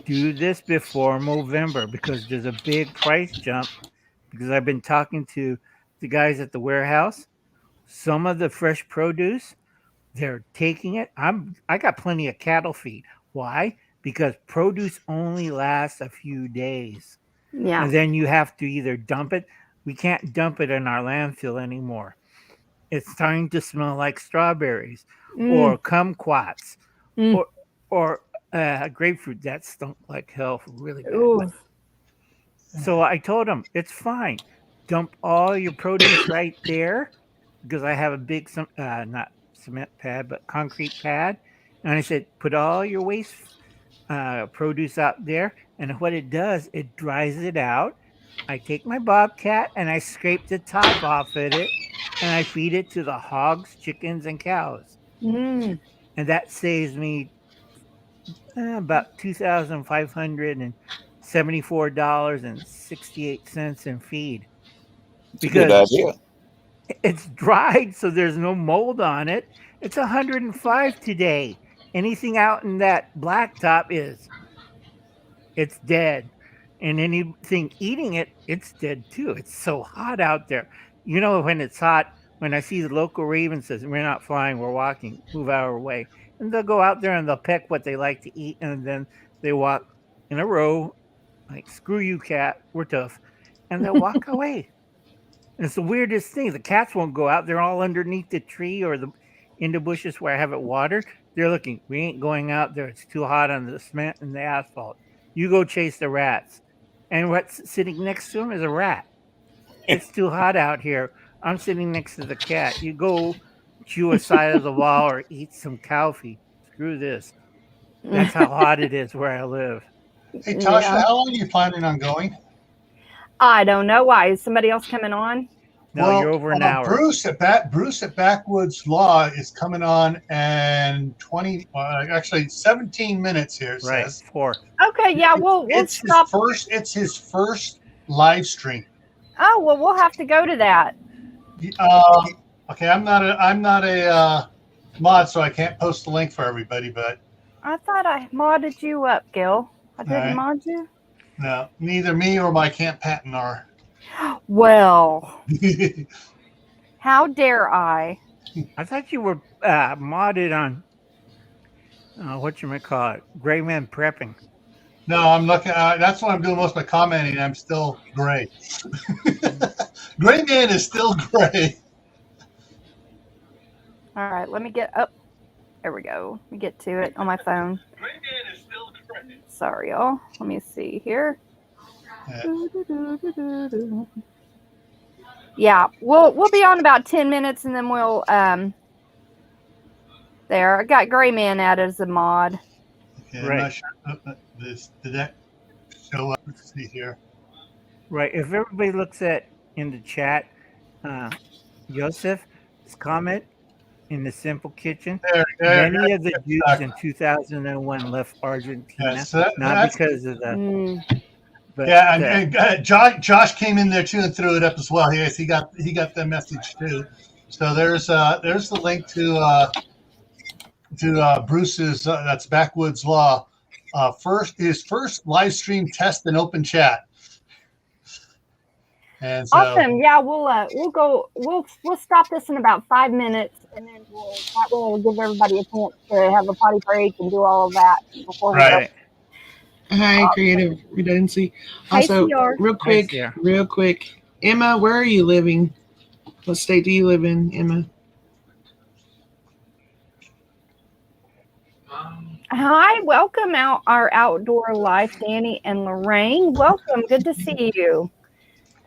D: do this before November because there's a big price jump. Because I've been talking to the guys at the warehouse. Some of the fresh produce, they're taking it. I got plenty of cattle feed. Why? Because produce only lasts a few days.
B: Yeah.
D: And then you have to either dump it. We can't dump it in our landfill anymore. It's starting to smell like strawberries or kumquats or grapefruit. That stunk like hell, really bad. So I told him, it's fine. Dump all your produce right there, because I have a big, not cement pad, but concrete pad. And I said, put all your waste produce out there. And what it does, it dries it out. I take my bobcat and I scrape the top off of it, and I feed it to the hogs, chickens, and cows. And that saves me about $2,574.68 in feed.
G: Good idea.
D: It's dried, so there's no mold on it. It's 105 today. Anything out in that blacktop it's dead. And anything eating it, it's dead too. It's so hot out there. You know, when it's hot, when I see the local raven says, we're not flying, we're walking, move our way. And they'll go out there and they'll peck what they like to eat. And then they walk in a row, like, screw you, cat, we're tough. And they'll walk away. And it's the weirdest thing. The cats won't go out. They're all underneath the tree or in the bushes where I have it watered. They're looking, we ain't going out there. It's too hot on the cement and the asphalt. You go chase the rats. And what's sitting next to him is a rat. It's too hot out here. I'm sitting next to the cat. You go chew a side of the wall or eat some cow feed. Screw this. That's how hot it is where I live.
E: Hey, Tasha, how long are you planning on going?
B: I don't know. Why? Is somebody else coming on?
D: No, you're over an hour.
E: Bruce at Backwoods Law is coming on and 17 minutes here.
D: Right,
E: says.
D: 4.
B: Okay, yeah, we'll stop.
E: It's his first live stream.
B: Oh, well, we'll have to go to that.
E: Okay, I'm not a mod, so I can't post the link for everybody. But
B: I thought I modded you up, Gil. I didn't mod you.
E: No, neither me or my Camp Patton are.
B: Well, how dare I?
D: I thought you were modded on whatchamacallit, Gray Man Prepping.
E: No, I'm looking. That's what I'm doing most of my commenting. I'm still gray. Gray Man is still gray.
B: All right, let me get up. There we go. Let me get to it on my phone.
E: Gray Man is still gray.
B: Sorry, y'all. Let me see here. Yeah, we'll be on about 10 minutes, and then we'll there. I got Gray Man added as a mod.
E: Okay,
D: right.
E: I'm not sure. Did that show up? Let's see here.
D: Right. If everybody looks at in the chat, Joseph's comment, in the Simple Kitchen.
E: There,
D: Many of the Jews
E: exactly.
D: in 2001 left Argentina,
E: Yeah, so
D: not
E: that's
D: because of the.
B: Mm.
D: But,
E: yeah, and Josh came in there too and threw it up as well. Yes, he got the message too. So there's the link to Bruce's that's Backwoods Law. His first live stream test and open chat. And so,
B: Awesome. Yeah, we'll go. We'll stop this in about 5 minutes, and then we'll give everybody a chance to have a potty break and do all of that before we go.
D: right.
A: Hi, Creative Redundancy.
B: Hi,
A: Also,
B: CR.
A: real quick. Emma, where are you living? What state do you live in, Emma?
B: Hi, welcome out our outdoor life, Danny and Lorraine. Welcome. Good to see you.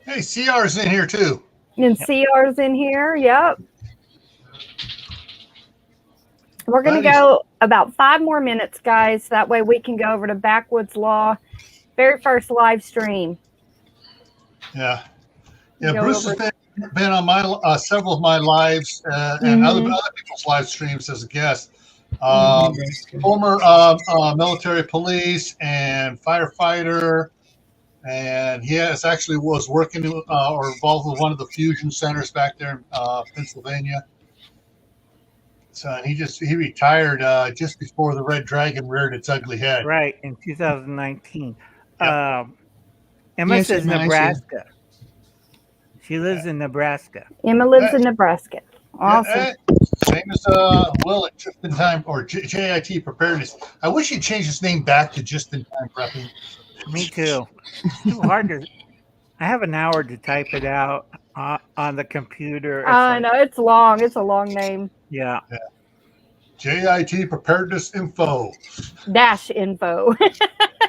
E: hey, CR's in here too.
B: And CR's in here. Yep. We're going to go about 5 more minutes, guys. That way we can go over to Backwoods Law, very first live stream.
E: Yeah.
B: Go
E: Bruce
B: over.
E: has been on my several of my lives and other people's live streams as a guest. Former military police and firefighter, and he was working or involved with one of the fusion centers back there in Pennsylvania. So and he retired just before the Red Dragon reared its ugly head.
D: Right, in 2019.
E: Yep.
D: Emma
A: Yes,
D: says
A: Emma, I see.
D: Nebraska. She lives in Nebraska.
B: Emma lives in Nebraska. Awesome.
E: Same as Will at Just in Time or JIT Preparedness. I wish he'd change his name back to Just in Time Prepping.
D: Me too. It's too hard to. I have an hour to type it out on the computer.
B: I know it's long. It's a long name.
D: Yeah.
E: JIT Preparedness Info.
B: Dash info.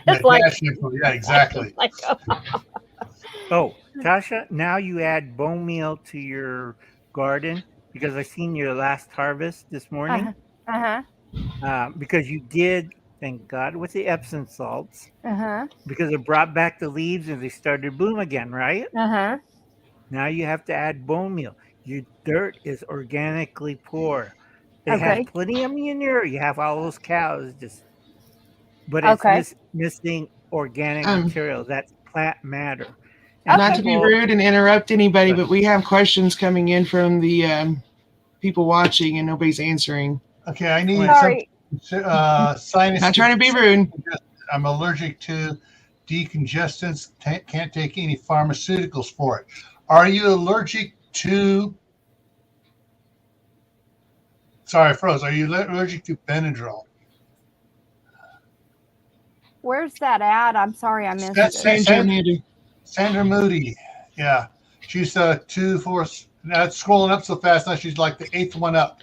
E: Dash info. Yeah, exactly.
D: Oh, Tasha, now you add bone meal to your garden because I seen your last harvest this morning. Because you did, thank God, with the Epsom salts. Because it brought back the leaves and they started to bloom again, right? Now you have to add bone meal. Your dirt is organically poor. It has plenty of manure. You have all those cows, but it's missing organic material. That's plant matter.
A: Not to be rude and interrupt anybody, but we have questions coming in from the people watching and nobody's answering.
E: Okay, I need some sinus.
A: Not trying to be rude.
E: I'm allergic to decongestants. Can't take any pharmaceuticals for it. Are you allergic to? Sorry, I froze. Are you allergic to Benadryl?
B: Where's that at? I'm sorry, I missed it.
E: Sandra Moody. Yeah. She's 2, 4. That's scrolling up so fast. Now she's like the 8th one up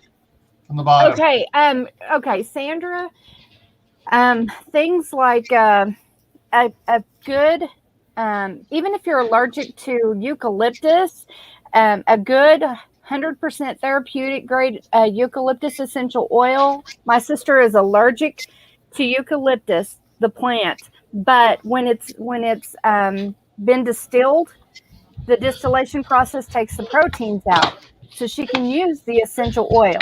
E: from the bottom.
B: Okay, Sandra. Things like a good, even if you're allergic to eucalyptus, a good 100% therapeutic grade eucalyptus essential oil. My sister is allergic to eucalyptus, the plant, but when it's been distilled, the distillation process takes the proteins out, so she can use the essential oil.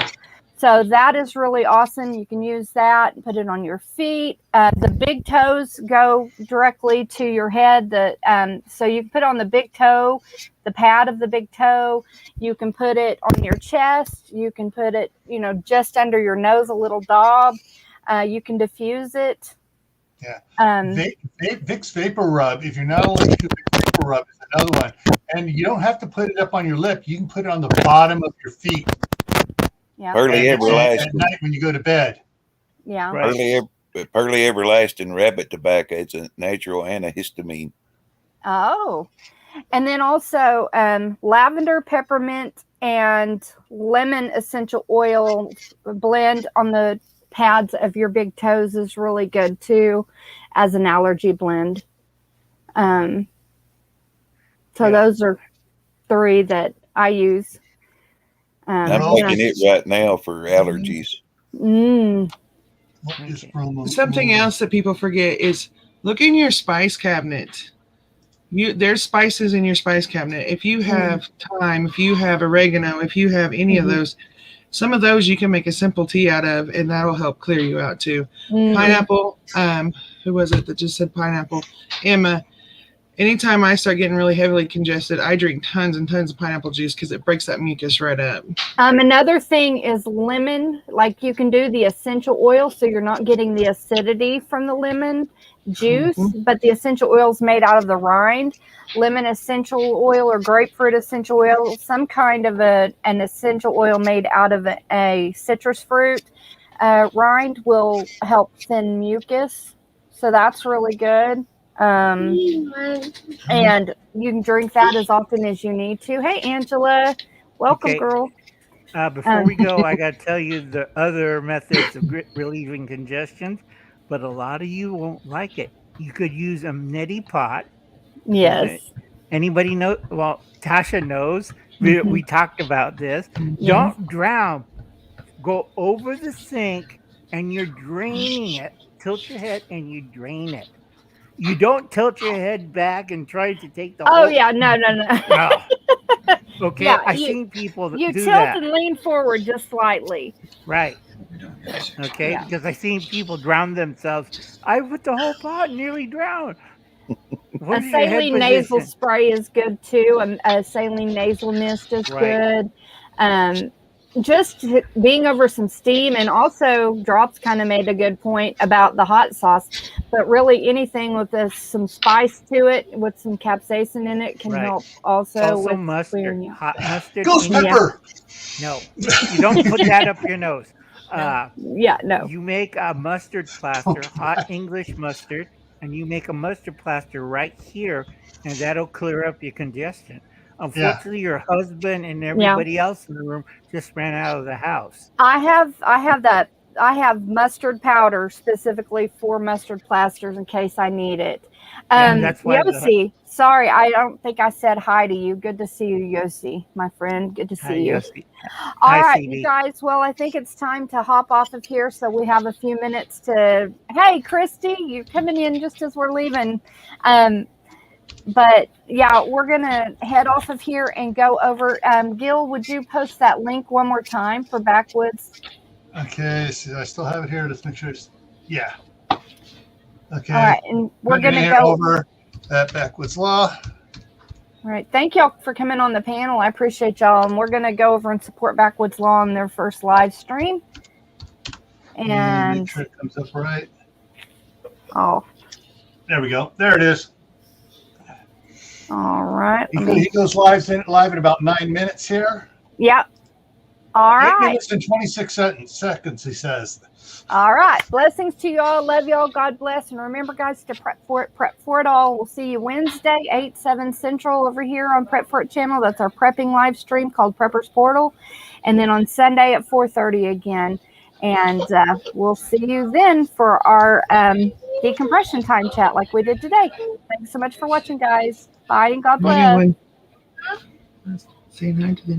B: So that is really awesome. You can use that, put it on your feet. The big toes go directly to your head. So you can put on the big toe, the pad of the big toe. You can put it on your chest. You can put it, just under your nose, a little daub. You can diffuse it.
E: Yeah. Vicks Vapor Rub. If you're not allergic to Vicks Vapor Rub, is another one. And you don't have to put it up on your lip. You can put it on the bottom of your feet.
B: Yeah.
G: Pearly everlasting.
E: At night when you go to bed.
B: Yeah.
G: Pearly everlasting rabbit tobacco. It's a natural antihistamine.
B: Oh. And then also lavender, peppermint, and lemon essential oil blend on the pads of your big toes is really good too as an allergy blend. Those are 3 that I use.
G: I'm taking it right now for allergies.
A: Something else that people forget is look in your spice cabinet. There's spices in your spice cabinet. If you have thyme, if you have oregano, if you have any of those, Some of those you can make a simple tea out of, and that'll help clear you out too. Pineapple. Who was it that just said pineapple? Emma. Anytime I start getting really heavily congested, I drink tons and tons of pineapple juice because it breaks that mucus right up.
B: Another thing is lemon. Like you can do the essential oil, so you're not getting the acidity from the lemon juice, but the essential oil is made out of the rind. Lemon essential oil or grapefruit essential oil, some kind of an essential oil made out of a citrus fruit rind will help thin mucus. So that's really good. And you can drink that as often as you need to. Hey, Angela. Welcome, girl.
D: Before we go, I got to tell you the other methods of relieving congestion, but a lot of you won't like it. You could use a neti pot.
B: Yes.
D: Anybody know? Well, Tasha knows. We talked about this. Don't drown. Go over the sink and you're draining it. Tilt your head and you drain it. You don't tilt your head back and try to take the whole...
B: yeah, no.
D: Okay,
B: Yeah,
D: I've seen people
B: you
D: do
B: tilt
D: that.
B: and lean forward just slightly.
D: Right. Okay, because I've seen people drown themselves. I put the whole pot nearly drowned.
B: A saline nasal spray is good too. A saline nasal mist is good. Just being over some steam, and also Drops kind of made a good point about the hot sauce, but really anything with some spice to it, with some capsaicin in it, can help also with
D: mustard. Hot mustard.
E: Ghost pepper.
D: No, you don't put that up your nose.
B: No.
D: You make a mustard plaster, hot English mustard, and you make a mustard plaster right here, and that'll clear up your congestion. Unfortunately, your husband and everybody else in the room just ran out of the house.
B: I have that. I have mustard powder specifically for mustard plasters in case I need it.
D: That's why
B: Yossi, sorry, I don't think I said hi to you. Good to see you, Yossi, my friend. Good to see you.
D: Yossi.
B: All
D: Hi,
B: right,
D: CD.
B: you guys. Well, I think it's time to hop off of here. So we have a few minutes to. Hey, Christy, you're coming in just as we're leaving. But yeah, we're gonna head off of here and go over. Gil, would you post that link one more time for Backwoods?
E: Okay, so I still have it here. Let's make sure it's Okay.
B: All right, and we're gonna go
E: over at Backwoods Law.
B: All right, thank y'all for coming on the panel. I appreciate y'all, and we're gonna go over and support Backwoods Law on their first live stream. And
E: make sure it comes up right. There we go. There it is.
B: All right.
E: He goes live in about 9 minutes here.
B: Yep. All right.
E: 8 minutes and 26 seconds, he says.
B: All right. Blessings to y'all. Love y'all. God bless. And remember, guys, to prep for it all. We'll see you Wednesday, 8/7 Central over here on Prep For It channel. That's our prepping live stream called Prepper's Portal. And then on Sunday at 4:30 again. And we'll see you then for our decompression time chat like we did today. Thanks so much for watching, guys. Bye and God bless.
A: Say hi to them.